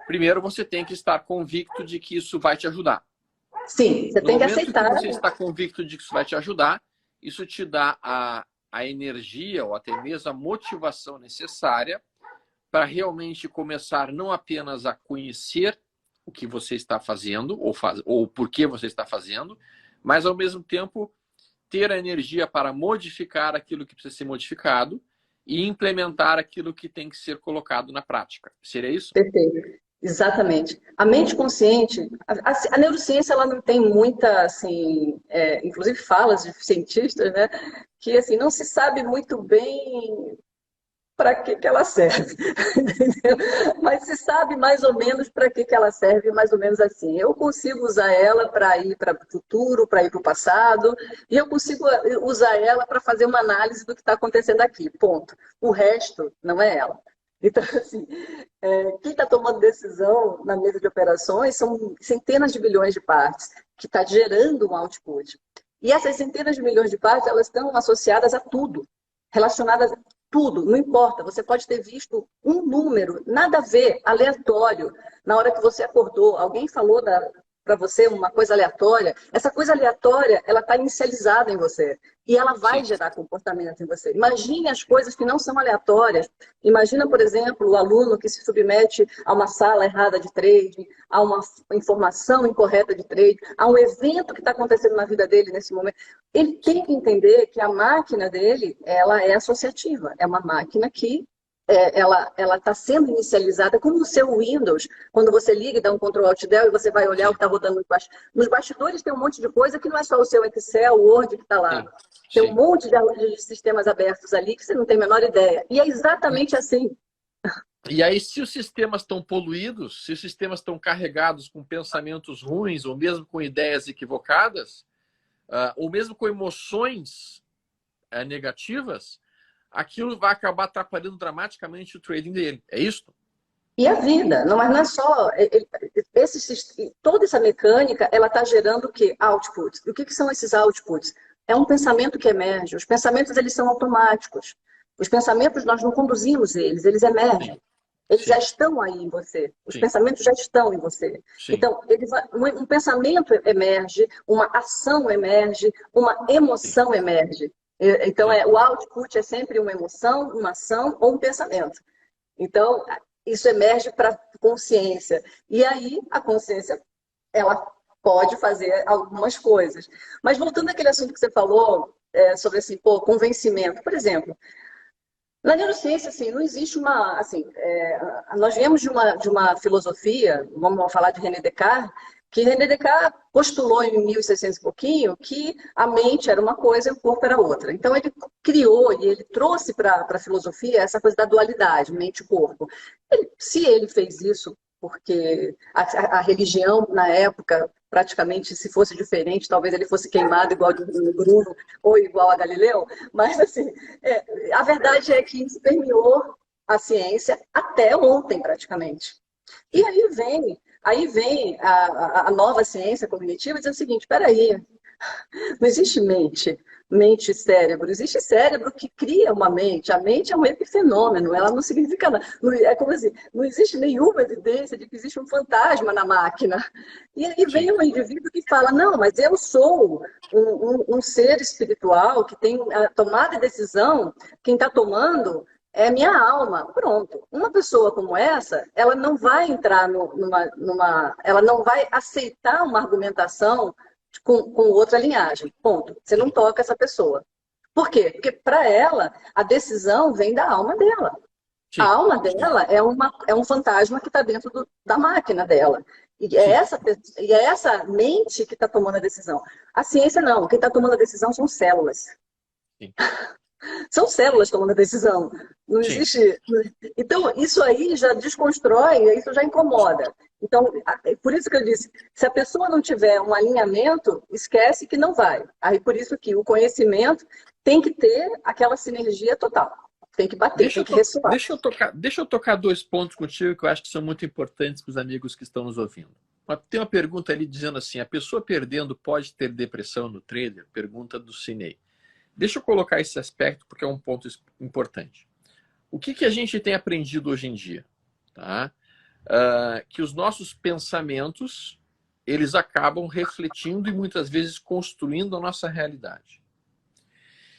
primeiro você tem que estar convicto de que isso vai te ajudar. Sim, você No tem que momento que aceitar. você está convicto de que isso vai te ajudar, isso te dá a energia ou até mesmo a motivação necessária para realmente começar não apenas a conhecer o que você está fazendo ou por que você está fazendo, mas ao mesmo tempo ter a energia para modificar aquilo que precisa ser modificado e implementar aquilo que tem que ser colocado na prática. Seria isso? Perfeito. Exatamente. A mente consciente, a neurociência ela não tem muita, assim, inclusive falas de cientistas, né, que assim não se sabe muito bem para que ela serve, entendeu? Mas se sabe mais ou menos para que ela serve, mais ou menos assim. Eu consigo usar ela para ir para o futuro, para ir para o passado, e eu consigo usar ela para fazer uma análise do que está acontecendo aqui, ponto. O resto não é ela. Então, assim, quem está tomando decisão na mesa de operações são centenas de bilhões de partes, que está gerando um output. E essas centenas de milhões de partes, elas estão associadas a tudo, relacionadas a tudo, não importa. Você pode ter visto um número, nada a ver, aleatório, na hora que você acordou. Alguém falou para você uma coisa aleatória. Essa coisa aleatória, ela está inicializada em você. E ela vai Sim. gerar comportamento em você. Imagine as coisas que não são aleatórias. Imagina, por exemplo, o aluno que se submete a uma sala errada de trading, a uma informação incorreta de trade, a um evento que está acontecendo na vida dele nesse momento. Ele tem que entender que a máquina dele, ela é associativa. É uma máquina que ela está sendo inicializada como o seu Windows. Quando você liga e dá um Ctrl Alt Del e você vai olhar o que está rodando nos bastidores. Nos bastidores tem um monte de coisa que não é só o seu Excel, o Word que está lá. Sim. Tem Sim. um monte de sistemas abertos ali que você não tem a menor ideia. E é exatamente assim. E aí, se os sistemas estão poluídos, se os sistemas estão carregados com pensamentos ruins, ou mesmo com ideias equivocadas, ou mesmo com emoções negativas, aquilo vai acabar atrapalhando dramaticamente o trading dele. É isso? E a vida, não, mas não é só. Toda essa mecânica, ela está gerando o quê? Outputs. E o que são esses outputs? É um pensamento que emerge. Os pensamentos, eles são automáticos. Os pensamentos, nós não conduzimos eles, eles emergem. Sim. Eles já Sim. estão aí em você. Os Sim. pensamentos já estão em você. Sim. Então, um pensamento emerge, uma ação emerge, uma emoção emerge. Então, Sim. o output é sempre uma emoção, uma ação ou um pensamento. Então, isso emerge para a consciência. E aí, a consciência, ela pode fazer algumas coisas. Mas voltando àquele assunto que você falou, sobre assim, convencimento. Por exemplo, na neurociência, assim, não existe uma... Assim, nós viemos de uma filosofia, vamos falar de René Descartes, que René Descartes postulou em 1600 e pouquinho que a mente era uma coisa e o corpo era outra. Então, ele criou e ele trouxe para a filosofia essa coisa da dualidade, mente e corpo. Se ele fez isso porque a religião, na época, praticamente, se fosse diferente, talvez ele fosse queimado igual de Bruno ou igual a Galileu, mas, assim, a verdade é que isso permeou a ciência até ontem, praticamente. E aí vem a nova ciência cognitiva e diz o seguinte, espera aí, não existe mente e cérebro. Existe cérebro que cria uma mente. A mente é um epifenômeno, ela não significa nada. É como assim, não existe nenhuma evidência de que existe um fantasma na máquina. E aí vem Sim. um indivíduo que fala, não, mas eu sou um ser espiritual que tem a tomada de decisão, quem está tomando é minha alma. Pronto. Uma pessoa como essa, ela não vai entrar ela não vai aceitar uma argumentação com outra linhagem. Ponto. Você não toca essa pessoa. Por quê? Porque para ela, a decisão vem da alma dela. A Sim. alma dela é um fantasma que está dentro da máquina dela. E é Sim. essa mente que está tomando a decisão. A ciência não. Quem está tomando a decisão são células. Sim. São células tomando a decisão. Não Sim. existe. Então, isso aí já desconstrói, isso já incomoda. Então, por isso que eu disse, se a pessoa não tiver um alinhamento, esquece que não vai. Aí, por isso que o conhecimento tem que ter aquela sinergia total. Tem que bater, tem que ressoar. Deixa eu tocar dois pontos contigo que eu acho que são muito importantes para os amigos que estão nos ouvindo. Tem uma pergunta ali dizendo assim, a pessoa perdendo pode ter depressão no trader? Pergunta do Cinei. Deixa eu colocar esse aspecto porque é um ponto importante. O que a gente tem aprendido hoje em dia? Tá? Que os nossos pensamentos, eles acabam refletindo e muitas vezes construindo a nossa realidade.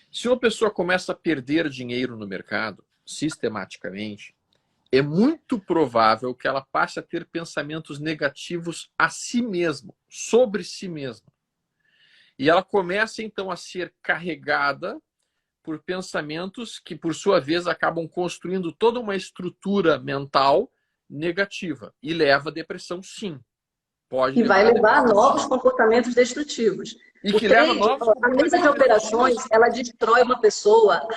Se uma pessoa começa a perder dinheiro no mercado, sistematicamente, é muito provável que ela passe a ter pensamentos negativos a si mesma, sobre si mesma. E ela começa, então, a ser carregada por pensamentos que, por sua vez, acabam construindo toda uma estrutura mental negativa. E leva à depressão, sim. Pode E vai levar a levar a depressão, novos sim. comportamentos destrutivos. E O que leva a trade, novos a mesa de comportamentos operações, destrutivos. ela destrói uma pessoa.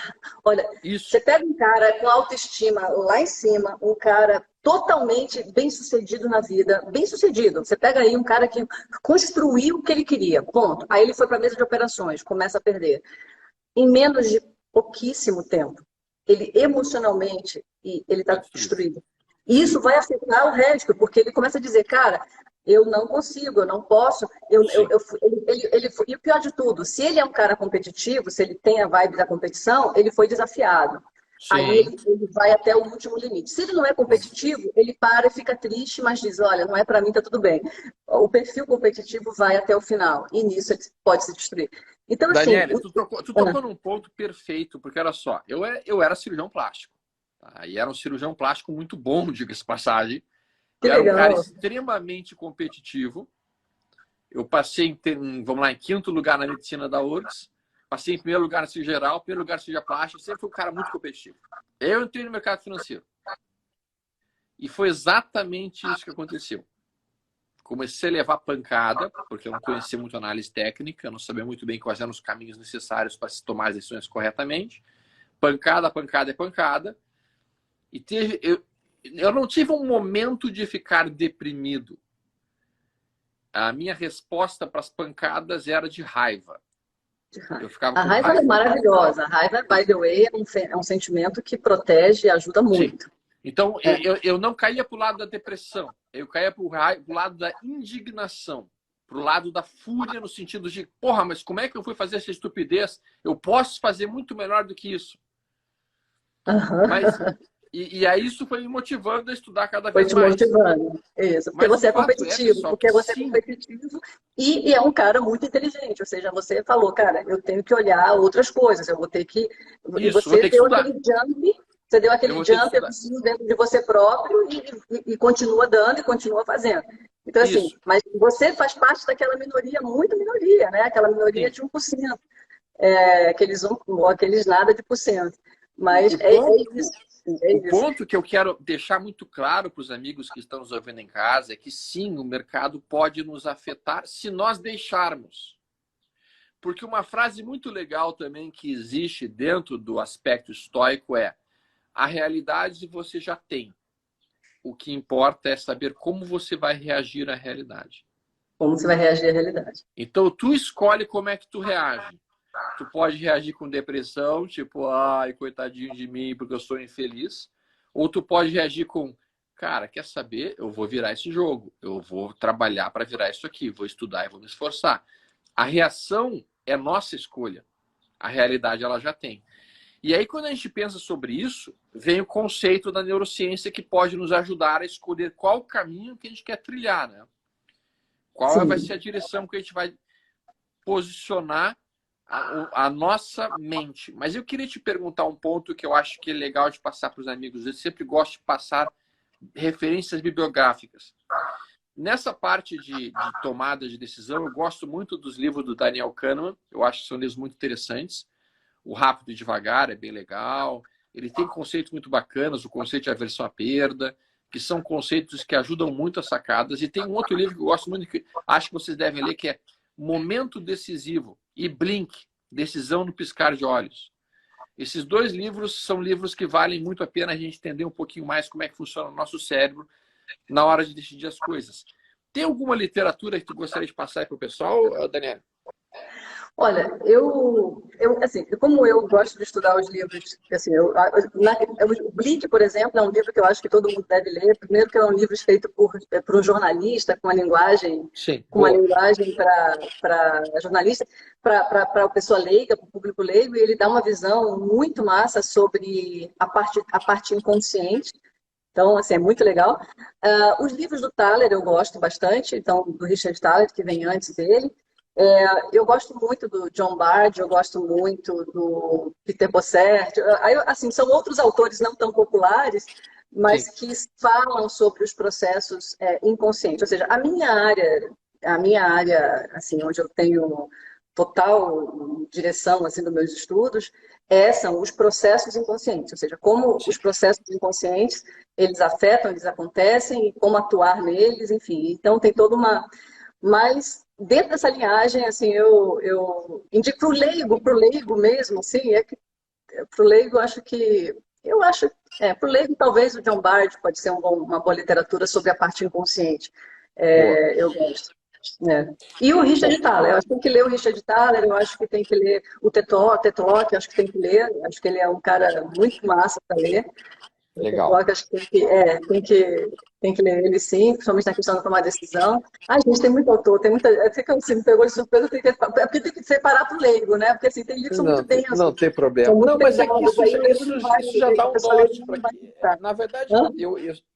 Olha, Isso. você pega um cara com autoestima lá em cima, um cara totalmente bem-sucedido na vida, bem-sucedido. Você pega aí um cara que construiu o que ele queria, ponto. Aí ele foi para a mesa de operações, começa a perder. Em menos de pouquíssimo tempo, ele emocionalmente, ele está Vai destruir. destruído. E isso vai afetar o resto, porque ele começa a dizer, cara, eu não consigo, eu não posso. E o pior de tudo, se ele é um cara competitivo, se ele tem a vibe da competição, ele foi desafiado. Aí Sim. ele vai até o último limite. Se ele não é competitivo, ele para e fica triste, mas diz, olha, não é para mim, tá tudo bem. O perfil competitivo vai até o final, e nisso ele pode se destruir. Então, assim... Daniela, tu tocou num ponto perfeito, porque olha só, eu era cirurgião plástico. Tá? E era um cirurgião plástico muito bom, diga-se de passagem. Que Eu era um cara legal. extremamente competitivo. Eu passei, vamos lá, em quinto lugar na medicina da URGS. Passei em primeiro lugar na cirurgia geral, primeiro lugar na cirurgia plástica. Sempre fui um cara muito competitivo. Eu entrei no mercado financeiro. E foi exatamente isso que aconteceu. Comecei a levar pancada, porque eu não conhecia muito análise técnica, eu não sabia muito bem quais eram os caminhos necessários para se tomar as decisões corretamente. Pancada, pancada e pancada. E eu não tive um momento de ficar deprimido. A minha resposta para as pancadas era de raiva. Eu ficava A com raiva é raiva. maravilhosa. A raiva, by the way, é um sentimento que protege e ajuda Sim. muito. Então, eu não caía para o lado da depressão. Eu caía para o lado da indignação. Para o lado da fúria, no sentido de, porra, mas como é que eu fui fazer essa estupidez? Eu posso fazer muito melhor do que isso. Mas, e aí isso foi me motivando a estudar cada Foi vez te mais. motivando. Isso. Porque Mas o você é fato é, competitivo. pessoal, que Porque você é sim, competitivo e é um cara muito inteligente. Ou seja, você falou, cara, eu tenho que olhar outras coisas. Eu vou ter que... E isso, vou você ter que deu estudar. aquele jump. Você deu Eu aquele vou ter que jump estudar. dentro de você próprio e continua dando e continua fazendo. Então, assim, Isso, mas você faz parte daquela minoria, muito minoria, né? Aquela minoria sim. de 1%. Aqueles nada de por cento. Mas O é ponto, isso. É o isso. ponto que eu quero deixar muito claro para os amigos que estão nos ouvindo em casa é que sim, o mercado pode nos afetar se nós deixarmos. Porque uma frase muito legal também que existe dentro do aspecto estoico é: a realidade você já tem. O que importa é saber como você vai reagir à realidade. Como você vai reagir à realidade. Então, tu escolhe como é que tu reage. Tu pode reagir com depressão, tipo, ai, coitadinho de mim, porque eu sou infeliz. Ou tu pode reagir com, cara, quer saber? Eu vou virar esse jogo. Eu vou trabalhar para virar isso aqui. Vou estudar e vou me esforçar. A reação é nossa escolha. A realidade ela já tem. E aí, quando a gente pensa sobre isso, vem o conceito da neurociência que pode nos ajudar a escolher qual caminho que a gente quer trilhar, né? Qual vai Sim. ser a direção que a gente vai posicionar a nossa mente. Mas eu queria te perguntar um ponto que eu acho que é legal de passar para os amigos. Eu sempre gosto de passar referências bibliográficas. Nessa parte de tomada de decisão, eu gosto muito dos livros do Daniel Kahneman. Eu acho que são livros muito interessantes. O Rápido e Devagar é bem legal. Ele tem conceitos muito bacanas, o conceito de aversão à perda, que são conceitos que ajudam muito as sacadas. E tem um outro livro que eu gosto muito, que acho que vocês devem ler, que é Momento Decisivo e Blink, Decisão no Piscar de Olhos. Esses dois livros são livros que valem muito a pena a gente entender um pouquinho mais como é que funciona o nosso cérebro na hora de decidir as coisas. Tem alguma literatura que tu gostaria de passar para o pessoal, Daniela? Olha, assim, como eu gosto de estudar os livros, assim, o Bleak, por exemplo, é um livro que eu acho que todo mundo deve ler. Primeiro que é um livro escrito por um jornalista Sim, com uma boa. linguagem para jornalista, para a pessoa leiga, para o público leigo, e ele dá uma visão muito massa sobre a parte inconsciente. Então, assim, é muito legal. Os livros do Thaler eu gosto bastante, então, do Richard Thaler, que vem antes dele. Eu gosto muito do John Bard, eu gosto muito do Peter Bossert. Assim, são outros autores não tão populares, Sim, mas que falam sobre os processos inconscientes. Ou seja, a minha área, assim, onde eu tenho total direção assim dos meus estudos, são os processos inconscientes. Ou seja, como sim. os processos inconscientes eles afetam, eles acontecem e como atuar neles, enfim. Então tem toda uma. Mas dentro dessa linhagem, assim, eu indico para o leigo mesmo, assim, para o leigo eu acho, para o leigo talvez o John Bard pode ser uma boa literatura sobre a parte inconsciente. Boa. Eu gosto. E o Bom, Richard Thaler, eu acho que tem que ler o Richard Thaler, eu acho que tem que ler o Tetlok, eu acho que tem que ler, acho que ele é um cara muito massa para ler. Eu legal. concordo, acho que tem que ler ele sim, principalmente na questão de tomar decisão. A gente tem muito autor, tem muita. Fica assim, me pegou de surpresa, porque tem que separar para o leigo, né? Porque assim, tem livros que são muito Não, não densos, tem são problema. muito Não, mas é que pesados, aí o leigo não vai, isso já dá a um pessoa leiga norte para não vai que. gostar. Na verdade, Hã?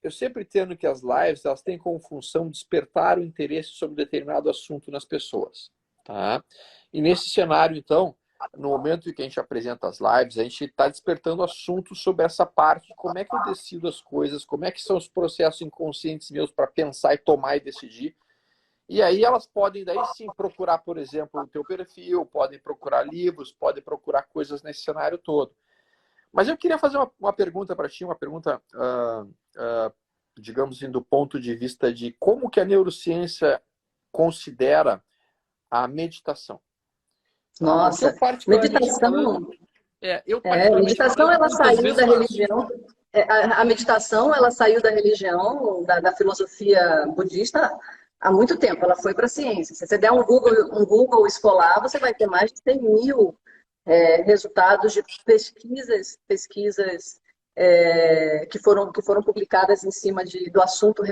eu sempre entendo que as lives elas têm como função despertar o interesse sobre determinado assunto nas pessoas. Tá? E nesse cenário, então, no momento em que a gente apresenta as lives, a gente está despertando assuntos sobre essa parte de como é que eu decido as coisas, como é que são os processos inconscientes meus para pensar e tomar e decidir. E aí elas podem daí sim procurar, por exemplo, o teu perfil, podem procurar livros, podem procurar coisas nesse cenário todo. Mas eu queria fazer uma pergunta para ti, uma pergunta, digamos assim, do ponto de vista de como que a neurociência considera a meditação. Tá? Porque Nossa, meditação. eu particularmente Meditação falando, ela muitas saiu vezes da faço. religião. A meditação ela saiu da religião, da filosofia budista há muito tempo. Ela foi para a ciência. Se você der um Google escolar, você vai ter mais de 100 mil resultados de pesquisas que foram publicadas em cima do assunto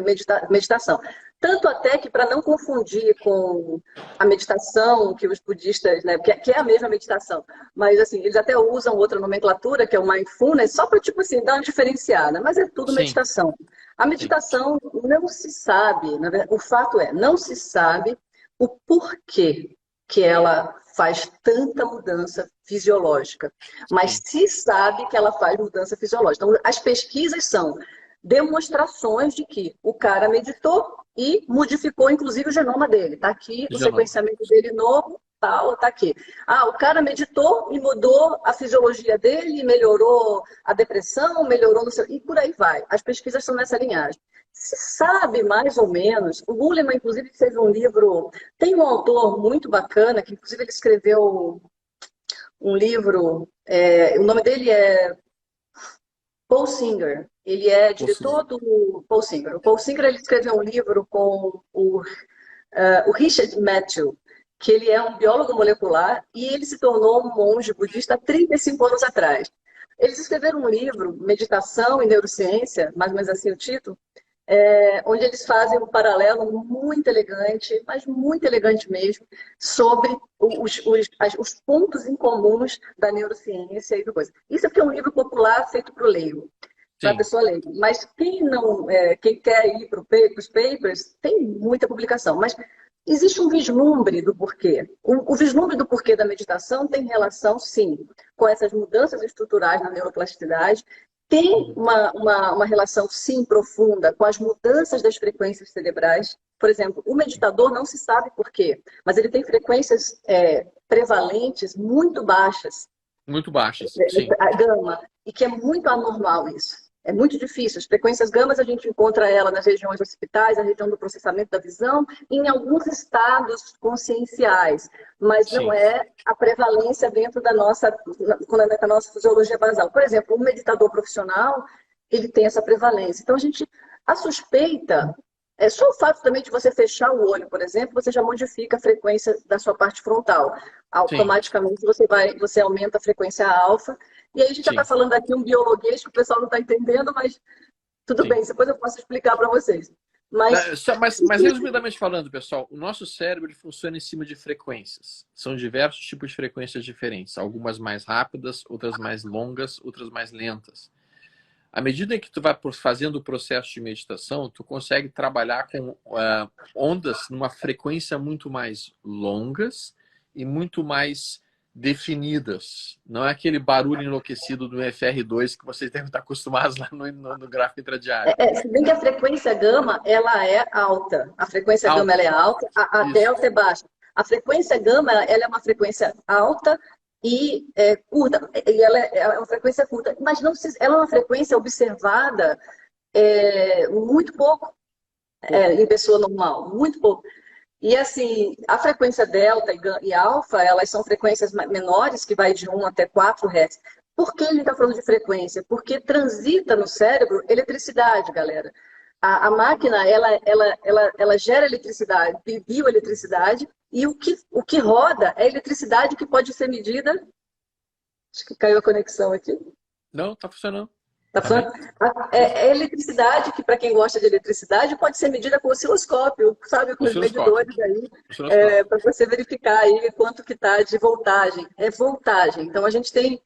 meditação. Tanto até que, para não confundir com a meditação que os budistas, né, que é a mesma meditação, mas assim, eles até usam outra nomenclatura, que é o mindfulness, só para tipo assim, dar uma diferenciada, mas é tudo Sim, meditação. A sim, meditação não se sabe, na verdade, o fato não se sabe o porquê que ela faz tanta mudança fisiológica, mas sim, se sabe que ela faz mudança fisiológica. Então, as pesquisas são demonstrações de que o cara meditou e modificou, inclusive, o genoma dele. Está aqui o genoma. sequenciamento dele novo, tal, está aqui. O cara meditou e mudou a fisiologia dele, melhorou a depressão, melhorou no seu... E por aí vai. As pesquisas são nessa linhagem. Se sabe mais ou menos, o Goleman, inclusive, fez um livro. Tem um autor muito bacana, que inclusive ele escreveu um livro, o nome dele é Paul Singer. Ele é Consigo. diretor do Paul Singer. O Paul Singer ele escreveu um livro com o Richard Matthew, que ele é um biólogo molecular e ele se tornou um monge budista há 35 anos atrás. Eles escreveram um livro, Meditação e Neurociência, mais ou menos assim o título, onde eles fazem um paralelo muito elegante, mas muito elegante mesmo, sobre os pontos em comuns da neurociência e do coisa. Isso aqui é um livro popular feito para o leigo, para a Sim, pessoa leiga. Mas quem não, quem quer ir para os papers, tem muita publicação. Mas existe um vislumbre do porquê. O vislumbre do porquê da meditação tem relação, sim, com essas mudanças estruturais na neuroplasticidade, tem uma relação, sim, profunda com as mudanças das frequências cerebrais. Por exemplo, o meditador não se sabe por quê, mas ele tem frequências prevalentes muito baixas, muito baixas. Sim, a gama, e que é muito anormal isso. É muito difícil. As frequências gamas a gente encontra ela nas regiões occipitais, na região do processamento da visão, em alguns estados conscienciais, mas não sim, é a prevalência dentro da nossa fisiologia basal. Por exemplo, um meditador profissional, ele tem essa prevalência. Então, a suspeita Só o fato também de você fechar o olho, por exemplo, você já modifica a frequência da sua parte frontal. Sim, Automaticamente você aumenta a frequência alfa. E aí a gente já está sim, falando aqui um biologuês que o pessoal não está entendendo, mas tudo sim. bem, depois eu posso explicar para vocês. Mas Mas resumidamente falando, pessoal, o nosso cérebro ele funciona em cima de frequências. São diversos tipos de frequências diferentes, algumas mais rápidas, outras mais longas, outras mais lentas. À medida que tu vai fazendo o processo de meditação, tu consegue trabalhar com ondas numa frequência muito mais longas e muito mais definidas. Não é aquele barulho enlouquecido do FR2 que vocês devem estar acostumados lá no gráfico intradiário. se bem que a frequência gama, ela é alta. A frequência gama, ela Alta. é alta, a Isso. delta é baixa. A frequência gama, ela é uma frequência alta e curta. E ela é uma frequência curta. Mas não ela é uma frequência observada muito pouco em pessoa normal. Muito pouco. E assim, a frequência delta e alfa, elas são frequências menores, que vai de 1 até 4 Hz. Por que ele está falando de frequência? Porque transita no cérebro eletricidade, galera. A máquina, ela gera eletricidade, bioeletricidade, e o que roda é eletricidade que pode ser medida. Acho que caiu a conexão aqui. Não, tá funcionando. Tá Tá bem? falando? É eletricidade, que para quem gosta de eletricidade, pode ser medida com osciloscópio, sabe? Com os Osciloscópio. medidores aí, Osciloscópio. para você verificar aí quanto que está de voltagem. É voltagem. Então, a gente tem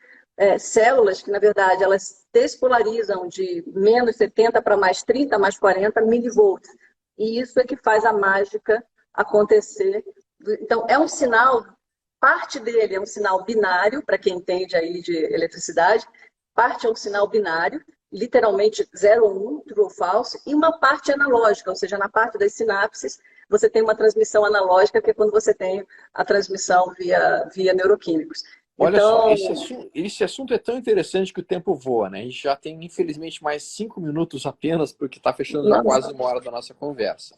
células que, na verdade, elas despolarizam de menos 70 para mais 30, mais 40 milivolts. E isso é que faz a mágica acontecer. Então, é um sinal, parte dele é um sinal binário, para quem entende aí de eletricidade, parte é um sinal binário, literalmente 0 ou 1, true ou false, e uma parte analógica, ou seja, na parte das sinapses, você tem uma transmissão analógica, que é quando você tem a transmissão via neuroquímicos. Olha só, Então, esse assunto é tão interessante que o tempo voa, né? A gente já tem, infelizmente, mais 5 minutos apenas, porque está fechando já quase uma hora da nossa conversa.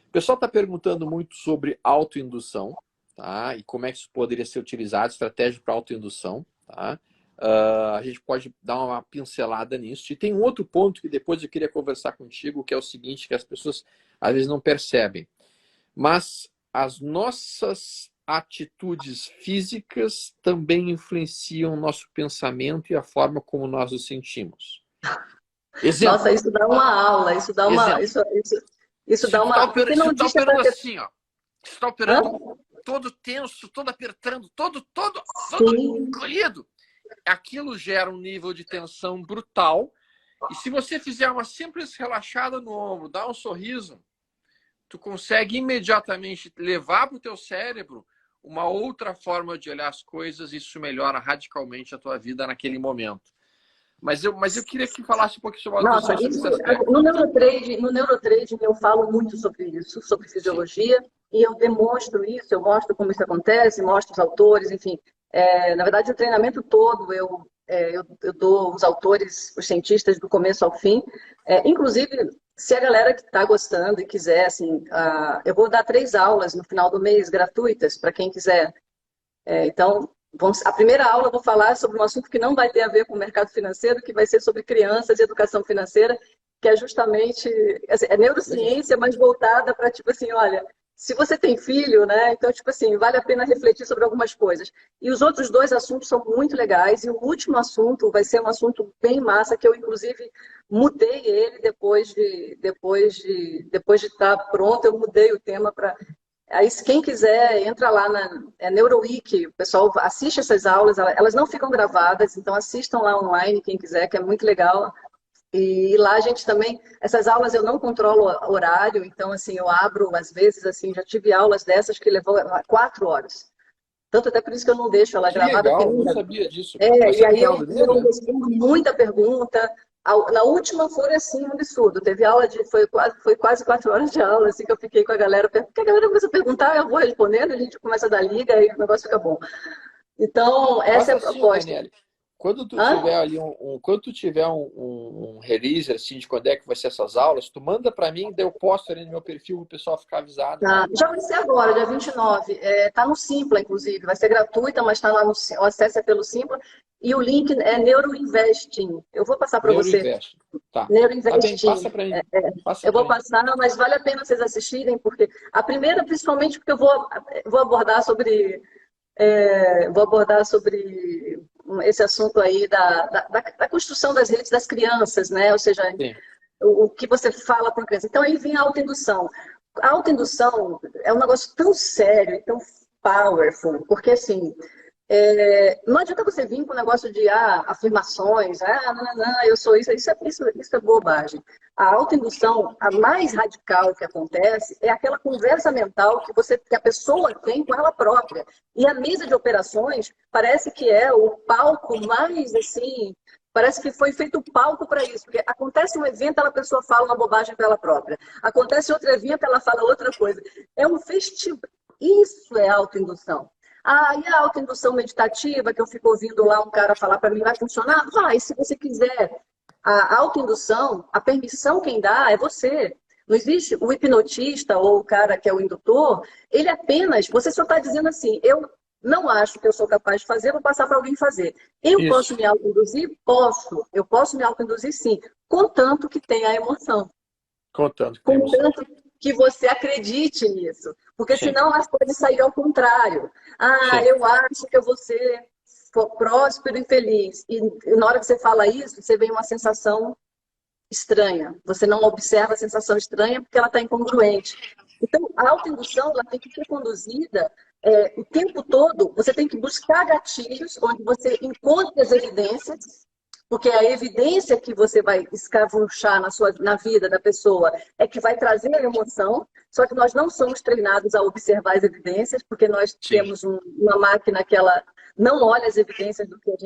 O pessoal está perguntando muito sobre autoindução, tá? E como é que isso poderia ser utilizado, estratégia para autoindução, tá? A gente pode dar uma pincelada nisso. E tem um outro ponto que depois eu queria conversar contigo, que é o seguinte, que as pessoas às vezes não percebem. Mas as nossas atitudes físicas também influenciam o nosso pensamento e a forma como nós nos sentimos. Exemplo. Nossa, isso dá uma aula, isso dá uma... Isso Se dá tu tá uma... operando, se tu tá operando assim, ó. Se tu tá operando todo tenso, todo apertando, todo encolhido, aquilo gera um nível de tensão brutal. E se você fizer uma simples relaxada no ombro, dar um sorriso, tu consegue imediatamente levar para o teu cérebro uma outra forma de olhar as coisas e isso melhora radicalmente a tua vida naquele momento. Mas eu queria que falasse um pouquinho sobre a Nossa, sobre esse aspecto. no neurotrading eu falo muito sobre isso, sobre fisiologia, e eu demonstro isso, eu mostro como isso acontece, mostro os autores, enfim. Na verdade, o treinamento todo eu dou os autores, os cientistas do começo ao fim. Inclusive, se a galera que está gostando e quiser, assim, eu vou dar 3 aulas no final do mês gratuitas para quem quiser. Então, a primeira aula eu vou falar sobre um assunto que não vai ter a ver com o mercado financeiro, que vai ser sobre crianças e educação financeira, que é justamente neurociência, mas voltada para, tipo assim, olha, se você tem filho, né? Então, tipo assim, vale a pena refletir sobre algumas coisas. E os outros 2 assuntos são muito legais, e o último assunto vai ser um assunto bem massa, que eu, inclusive, mudei ele depois de estar pronto, eu mudei o tema para... Aí, quem quiser, entra lá na NeuroWiki, o pessoal assiste essas aulas, elas não ficam gravadas, então assistam lá online, quem quiser, que é muito legal. E lá a gente também, essas aulas eu não controlo horário, então assim, eu abro, às vezes, assim, já tive aulas dessas que levou 4 horas. Tanto até por isso que eu não deixo ela Que gravada. legal, não sabia disso. E aí eu brasileira? respondo muita pergunta. Na última foi assim um absurdo. Teve aula foi quase 4 horas de aula, assim, que eu fiquei com a galera, porque a galera começa a perguntar, eu vou respondendo, a gente começa a dar liga e o negócio fica bom. Então, essa Faz é a assim, proposta. Daniele. Quando tu Hã? tiver ali quando tu tiver um release assim de quando é que vai ser essas aulas, tu manda para mim, daí eu posto ali no meu perfil para o pessoal ficar avisado, Tá. tá? Já vai ser agora, dia 29. Tá no Simpla, inclusive. Vai ser gratuita, mas está lá no o acesso é pelo Simpla. E o link é Neuroinvesting. Eu vou passar para você. Neuroinvest. Tá. Tá bem, Neuroinvesting. passa para mim. Passa Eu para vou mim. passar, mas vale a pena vocês assistirem, porque a primeira, principalmente, porque eu vou abordar sobre esse assunto aí da construção das redes das crianças, né? Ou seja, Sim. o que você fala para a criança. Então, aí vem a autoindução. A autoindução é um negócio tão sério e tão powerful, porque assim, não adianta você vir com o negócio de afirmações, não, não, eu sou isso, isso é bobagem. A autoindução, a mais radical que acontece, é aquela conversa mental que a pessoa tem com ela própria. E a mesa de operações parece que é o palco mais assim. Parece que foi feito o palco para isso, porque acontece um evento, a pessoa fala uma bobagem para ela própria. Acontece outro evento, ela fala outra coisa. É um festival. Isso é autoindução. E a autoindução meditativa, que eu fico ouvindo lá um cara falar para mim, vai funcionar? Vai, se você quiser. A autoindução, a permissão quem dá é você. Não existe o hipnotista ou o cara que é o indutor, ele apenas, você só está dizendo assim, eu não acho que eu sou capaz de fazer, vou passar para alguém fazer. Eu posso Isso. me autoinduzir? Posso. Eu posso me autoinduzir sim, contanto que tenha a emoção. Contando que tem emoção. Contanto que você acredite nisso. Porque Sim. senão as coisas sair ao contrário. Sim. Eu acho que eu vou ser próspero e feliz. E na hora que você fala isso, você vem uma sensação estranha. Você não observa a sensação estranha porque ela está incongruente. Então, a autoindução ela tem que ser conduzida o tempo todo. Você tem que buscar gatilhos onde você encontre as evidências, porque a evidência que você vai escavuchar na vida da pessoa é que vai trazer a emoção, só que nós não somos treinados a observar as evidências, porque nós Sim. temos uma máquina que ela não olha as evidências do que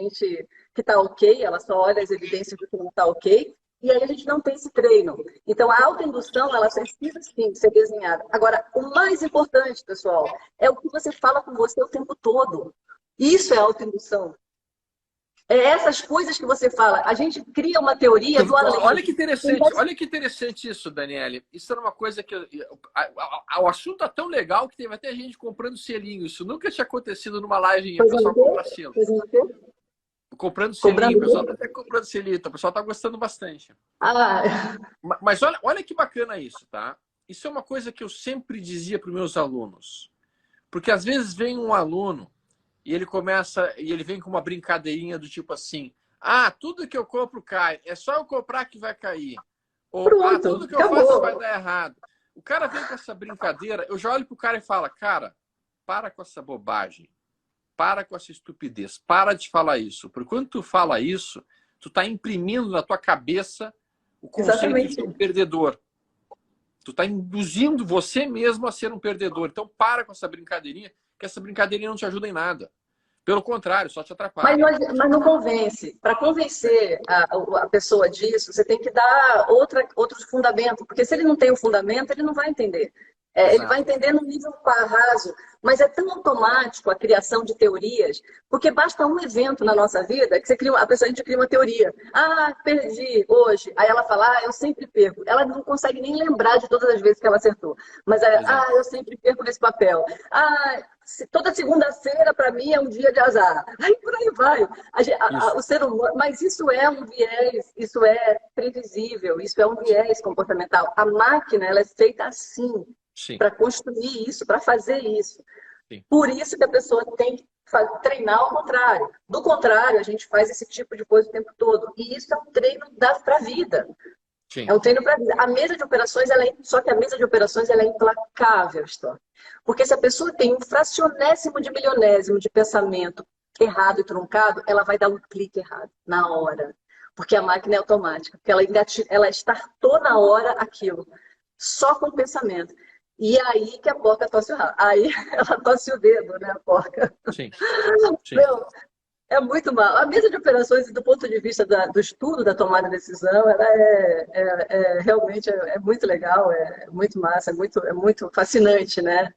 que está ok, ela só olha as evidências do que não está ok, e aí a gente não tem esse treino. Então, a autoindução, ela precisa, sim, ser desenhada. Agora, o mais importante, pessoal, é o que você fala com você o tempo todo. Isso é autoindução. É essas coisas que você fala. A gente cria uma teoria do além. Olha que interessante isso, Daniele. Isso era uma coisa que o assunto é tão legal que teve até gente comprando selinho. Isso nunca tinha acontecido numa live, o pessoal comprar selo. Comprando selinho, o pessoal está até comprando selito, o pessoal está gostando bastante. Mas olha que bacana isso, tá? Isso é uma coisa que eu sempre dizia para os meus alunos. Porque às vezes vem um aluno e ele vem com uma brincadeirinha do tipo assim: tudo que eu compro cai, é só eu comprar que vai cair. Ou, Pronto, tudo que eu acabou. faço vai dar errado. O cara vem com essa brincadeira, eu já olho pro cara e falo: cara, para com essa bobagem. Para com essa estupidez. Para de falar isso. Porque quando tu fala isso, tu tá imprimindo na tua cabeça o conceito de ser um perdedor. Tu tá induzindo você mesmo a ser um perdedor. Então para com essa brincadeirinha, que essa brincadeirinha não te ajuda em nada. Pelo contrário, só te atrapalha. Mas não convence. Para convencer a pessoa disso, você tem que dar outros fundamentos. Porque se ele não tem o fundamento, ele não vai entender. Ele vai entender no nível raso, mas é tão automático a criação de teorias, porque basta um evento na nossa vida que a gente cria uma teoria. Perdi hoje. Aí ela fala, eu sempre perco. Ela não consegue nem lembrar de todas as vezes que ela acertou. Mas eu sempre perco nesse papel. Toda segunda-feira para mim é um dia de azar. Aí por aí vai. O ser humano, mas isso é um viés, isso é previsível, isso é um viés comportamental. A máquina, ela é feita assim. Para construir isso, para fazer isso. Sim. Por isso que a pessoa tem que treinar ao contrário. Do contrário, a gente faz esse tipo de coisa o tempo todo. E isso é um treino para a vida. Sim. É um treino para a vida. A mesa de operações, só que a mesa de operações ela é implacável, Storr. Porque se a pessoa tem um fracionésimo de milionésimo de pensamento errado e truncado, ela vai dar um clique errado na hora. Porque a máquina é automática. Porque ela startou na hora aquilo. Só com o pensamento. E aí que a porca tosse o rabo. Aí ela tosse o dedo, né, a porca. Sim. Sim. Meu, é muito mal. A mesa de operações, do ponto de vista do estudo da tomada de decisão, ela realmente muito legal, é muito massa, é muito fascinante, né?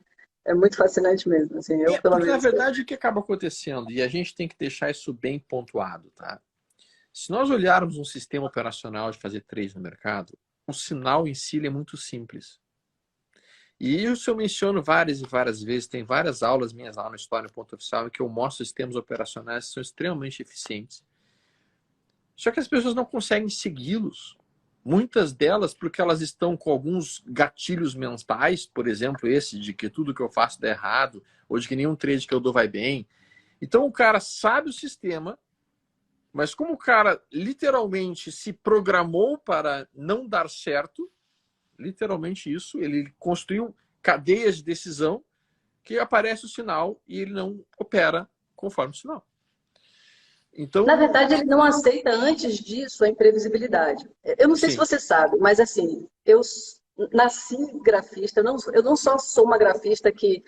É muito fascinante mesmo. Assim, eu, pelo Porque, na menos. verdade, o que acaba acontecendo, e a gente tem que deixar isso bem pontuado, tá? Se nós olharmos um sistema operacional de fazer trade no mercado, o sinal em si ele é muito simples. E isso eu menciono várias e várias vezes, tem várias aulas minhas lá no História no Ponto Oficial, em que eu mostro sistemas operacionais que são extremamente eficientes. Só que as pessoas não conseguem segui-los. Muitas delas porque elas estão com alguns gatilhos mentais, por exemplo, esse de que tudo que eu faço dá errado, ou de que nenhum trade que eu dou vai bem. Então o cara sabe o sistema, mas como o cara literalmente se programou para não dar certo, literalmente isso, ele construiu cadeias de decisão que aparece o sinal e ele não opera conforme o sinal. Na Então, verdade, ele não aceita antes disso a imprevisibilidade. Eu não sei se sim. você sabe, mas assim, eu nasci grafista, eu não só sou uma grafista que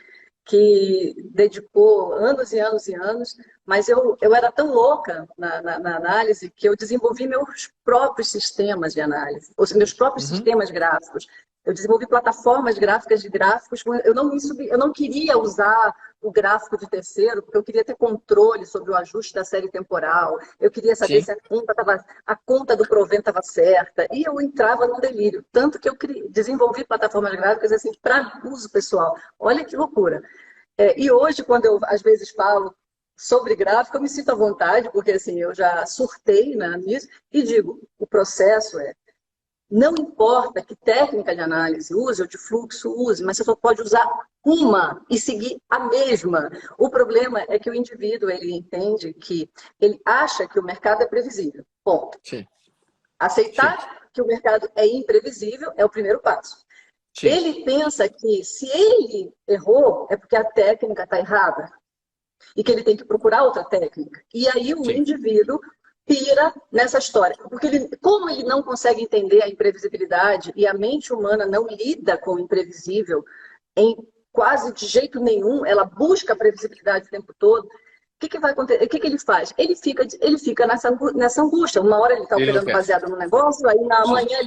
dedicou anos e anos e anos, mas eu era tão louca na análise que eu desenvolvi meus próprios sistemas de análise, os meus próprios Uhum. sistemas gráficos. Eu desenvolvi plataformas gráficas de gráficos. Eu não queria usar o gráfico de terceiro, porque eu queria ter controle sobre o ajuste da série temporal. Eu queria saber Sim. se a conta do provento estava certa. E eu entrava num delírio. Tanto que eu desenvolvi plataformas gráficas assim, para uso pessoal. Olha que loucura. E hoje, quando eu às vezes falo sobre gráfico, eu me sinto à vontade, porque assim, eu já surtei, né, nisso, e digo, o processo não importa que técnica de análise use ou de fluxo use, mas você só pode usar uma e seguir a mesma. O problema é que o indivíduo, ele entende que ele acha que o mercado é previsível. Ponto. Sim. Sim. Aceitar que o mercado é imprevisível é o primeiro passo. Sim. Ele pensa que se ele errou, é porque a técnica está errada e que ele tem que procurar outra técnica. E aí o Sim. indivíduo pira nessa história. Porque como ele não consegue entender a imprevisibilidade e a mente humana não lida com o imprevisível em quase de jeito nenhum, ela busca a previsibilidade o tempo todo, o que vai acontecer? O que ele faz? Ele fica nessa angústia. Uma hora ele está Ele não operando quer. baseado no negócio, aí na Sim. manhã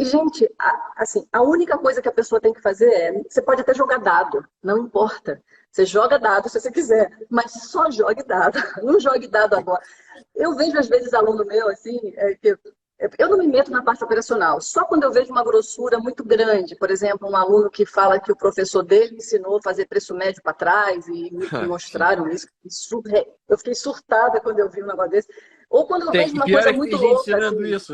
gente, assim, a única coisa que a pessoa tem que fazer você pode até jogar dado, não importa. Você joga dado se você quiser, mas só jogue dado, não jogue dado agora. Eu vejo às vezes aluno meu, assim, que eu não me meto na parte operacional, só quando eu vejo uma grossura muito grande, por exemplo, um aluno que fala que o professor dele ensinou a fazer preço médio para trás e me Sim. mostraram isso. Eu fiquei surtada quando eu vi um negócio desse. Ou quando eu vejo E uma pior coisa é que muito tem gente louca, ensinando assim. isso.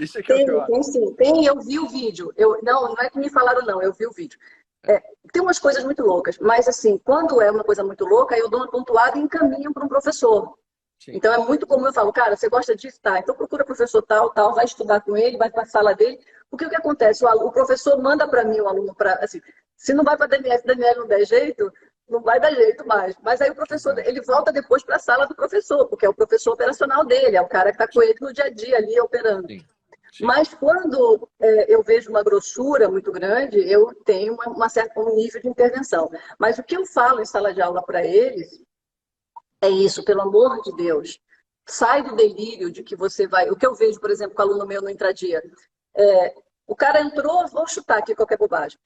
Isso aqui é o pior. Tem sim, tem, eu vi o vídeo. Não é que me falaram, não, eu vi o vídeo. Tem umas coisas muito loucas, mas assim, quando é uma coisa muito louca, eu dou uma pontuada e encaminho para um professor. Sim. Então é muito comum eu falo, cara, você gosta disso? Tá, então procura professor tal, vai estudar com ele, vai para a sala dele. Porque o que acontece? O professor manda para mim o aluno para. Assim, se não vai para a DNS, se a DNS não der jeito, não vai dar jeito mais. Mas aí o professor, Exato. ele volta depois para a sala do professor, porque é o professor operacional dele, é o cara que está com ele no dia a dia ali operando. Sim. Sim. Mas quando eu vejo uma grossura muito grande, eu tenho um nível de intervenção. Mas o que eu falo em sala de aula para eles é isso, pelo amor de Deus. Sai do delírio de que você vai. O que eu vejo, por exemplo, com o aluno meu no intradia. O cara entrou, vou chutar aqui qualquer bobagem.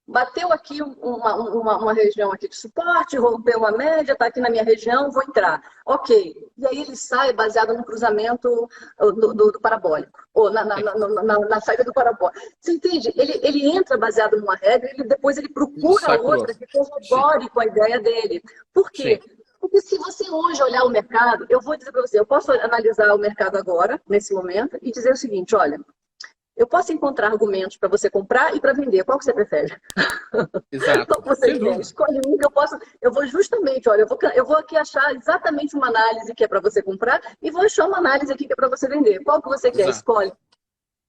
Bateu aqui uma região aqui de suporte, rompeu uma média, está aqui na minha região, vou entrar. Ok. E aí ele sai baseado no cruzamento do parabólico, ou na saída do parabólico. Você entende? Ele entra baseado numa regra e depois ele E procura sai por outra outro. que Sim. corrobore com a ideia dele. Por Sim. quê? Porque se você hoje olhar o mercado, eu vou dizer para você, eu posso analisar o mercado agora, nesse momento, e dizer o seguinte, olha, eu posso encontrar argumentos para você comprar e para vender. Qual que você prefere? Qual Exato. que você Sem quer? dúvida. Escolhe um que eu posso. Eu vou justamente, olha, eu vou aqui achar exatamente uma análise que é para você comprar e vou achar uma análise aqui que é para você vender. Qual que você quer? Exato. Escolhe.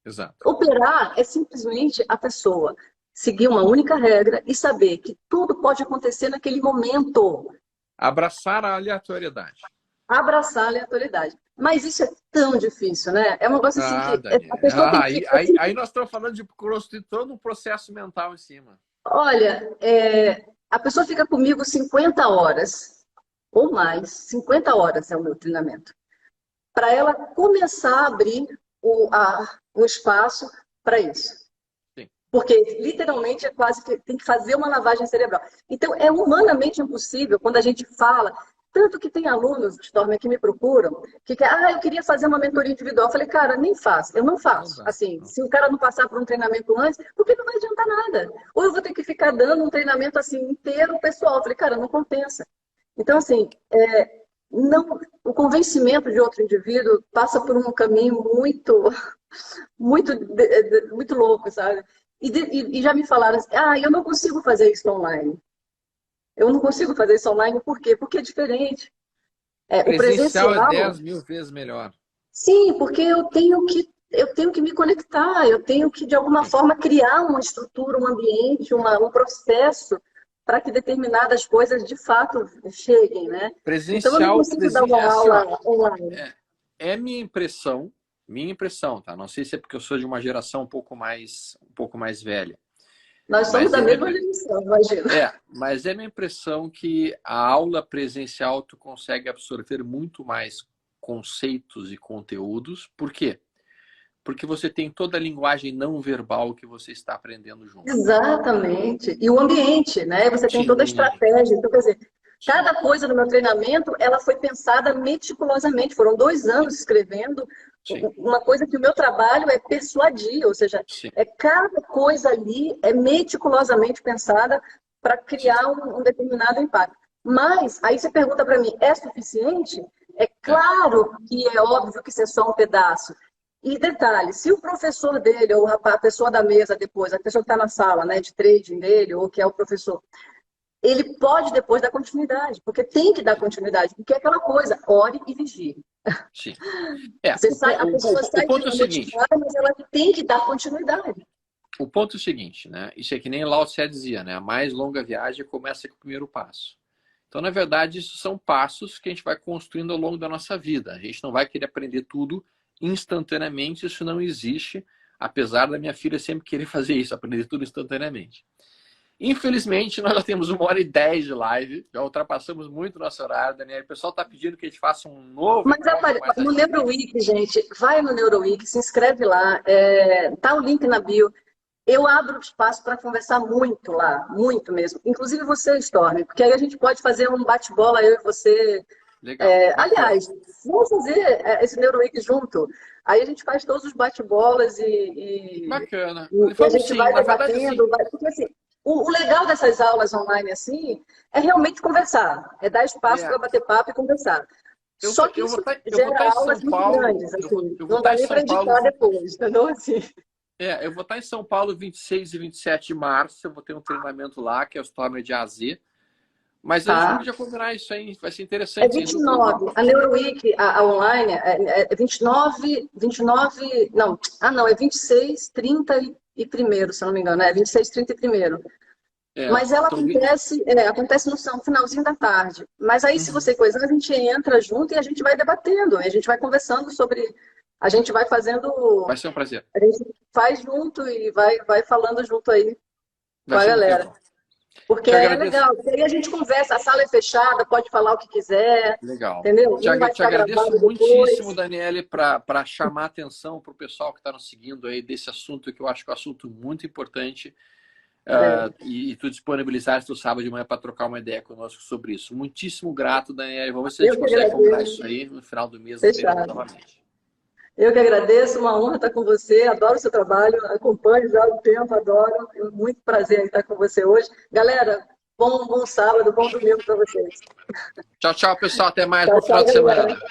Exato. Operar é simplesmente a pessoa seguir uma única regra e saber que tudo pode acontecer naquele momento. Abraçar a aleatoriedade. Abraçar a aleatoriedade. Mas isso é tão difícil, né? É um negócio assim que a Daniel. pessoa tem que. Aí nós estamos falando de construir todo um processo mental em cima. Olha, a pessoa fica comigo 50 horas ou mais, 50 horas é o meu treinamento, para ela começar a abrir o espaço para isso. Sim. Porque literalmente é quase que tem que fazer uma lavagem cerebral. Então, é humanamente impossível quando a gente fala. Tanto que tem alunos, Storm, que me procuram, que eu queria fazer uma mentoria individual. Eu falei, cara, nem faço, eu não faço. Assim, se o cara não passar por um treinamento antes, porque não vai adiantar nada. Ou eu vou ter que ficar dando um treinamento assim inteiro pessoal. Eu falei, cara, não compensa. Então, assim, não, o convencimento de outro indivíduo passa por um caminho muito, muito louco, sabe? E já me falaram assim, eu não consigo fazer isso online. Eu não consigo fazer isso online, por quê? Porque é diferente. O Presencial é presencial, 10 mil vezes melhor. sim, porque eu tenho que me conectar, eu tenho que, de alguma forma, criar uma estrutura, um ambiente, um processo para que determinadas coisas, de fato, cheguem, né? Então, eu não Presencial, consigo dar é uma assim, ó, aula online. é minha impressão, tá? Não sei se é porque eu sou de uma geração um pouco mais velha. Nós somos Mas da é mesma geração, imagina. mas é minha impressão que a aula presencial tu consegue absorver muito mais conceitos e conteúdos. Por quê? Porque você tem toda a linguagem não verbal que você está aprendendo junto. Exatamente. E o ambiente, né? Você tem toda a Sim, estratégia. Então, quer dizer, sim, cada coisa no meu treinamento, ela foi pensada meticulosamente. Foram 2 anos escrevendo sim, uma coisa que o meu trabalho é persuadir, ou seja, sim, cada coisa ali é meticulosamente pensada para sim. criar um determinado impacto. Mas, aí você pergunta para mim, é suficiente? É É, claro que é óbvio que isso é só um pedaço. E detalhe, se o professor dele, ou a pessoa da mesa depois, a pessoa que está na sala, né, de trading dele, ou que é o professor, ele pode depois dar continuidade, porque tem que dar continuidade, porque é aquela coisa, ore e vigie. sim. A pessoa O sai de ponto é o lá seguinte, motivada, mas ela tem que dar continuidade. o ponto é o seguinte, né? Isso é que nem Lao Tse dizia, né? A mais longa viagem começa com o primeiro passo. Então, na verdade, isso são passos que a gente vai construindo ao longo da nossa vida. A gente não vai querer aprender tudo instantaneamente, isso não existe, apesar da minha filha sempre querer fazer isso, aprender tudo instantaneamente. Infelizmente, nós já temos 1h10 de live, já ultrapassamos muito o nosso horário, Daniel. O pessoal está pedindo que a gente faça um novo Mas encontro mais no adiante. NeuroWeek, gente, vai no NeuroWeek, se inscreve lá, tá o link na bio. Eu abro espaço para conversar muito lá, muito mesmo. Inclusive você, Storm, porque aí a gente pode fazer um bate-bola, eu e você. Legal, bacana. Aliás, vamos fazer esse NeuroWeek junto. Aí a gente faz todos os bate-bolas Bacana. e a Vamos gente sim, vai na verdade, assim. debatendo. Porque assim, o legal dessas aulas online assim é realmente conversar, é dar espaço É, para bater papo e conversar. Só que isso eu vou estar em gera São aulas muito Paulo. grandes, assim, Eu vou não dá estar em nem para São Paulo. editar depois, entendeu? Assim. Eu vou estar em São Paulo 26 e 27 de março. Eu vou ter um treinamento lá, que é o Stormer de AZ. Mas a gente Tá? podia combinar isso aí, vai ser É interessante. 29. A NeuroWeek, a online, é 29, não, não, é 26, 30 e primeiro, se eu não me engano, 26, 30 e primeiro. Mas ela Então, acontece no finalzinho da tarde. Mas aí, se você coisar, a gente entra junto e a gente vai debatendo, a gente vai conversando sobre, a gente vai fazendo, vai ser um prazer. a gente faz junto e vai falando junto aí com Vai a ser muito galera. legal. Porque Te é agradeço. legal, porque aí a gente conversa, a sala é fechada, pode falar o que quiser, Legal. entendeu? Não vai Te ficar agradeço gravado muitíssimo, depois. Daniele, para chamar a atenção para o pessoal que está nos seguindo aí desse assunto, que eu acho que é um assunto muito importante. É. E tu disponibilizaste o sábado de manhã para trocar uma ideia conosco sobre isso. Muitíssimo grato, Daniele. Vamos ver se a Eu gente que consegue combinar agradeço. isso aí no final do mês, nos veremos Fechado. novamente. Eu que agradeço, uma honra estar com você, adoro o seu trabalho, acompanho já há um tempo, adoro, é muito prazer em estar com você hoje. Galera, bom sábado, bom domingo para vocês. Tchau, tchau, pessoal. Até mais. Tchau, Bom final tchau, de galera. semana.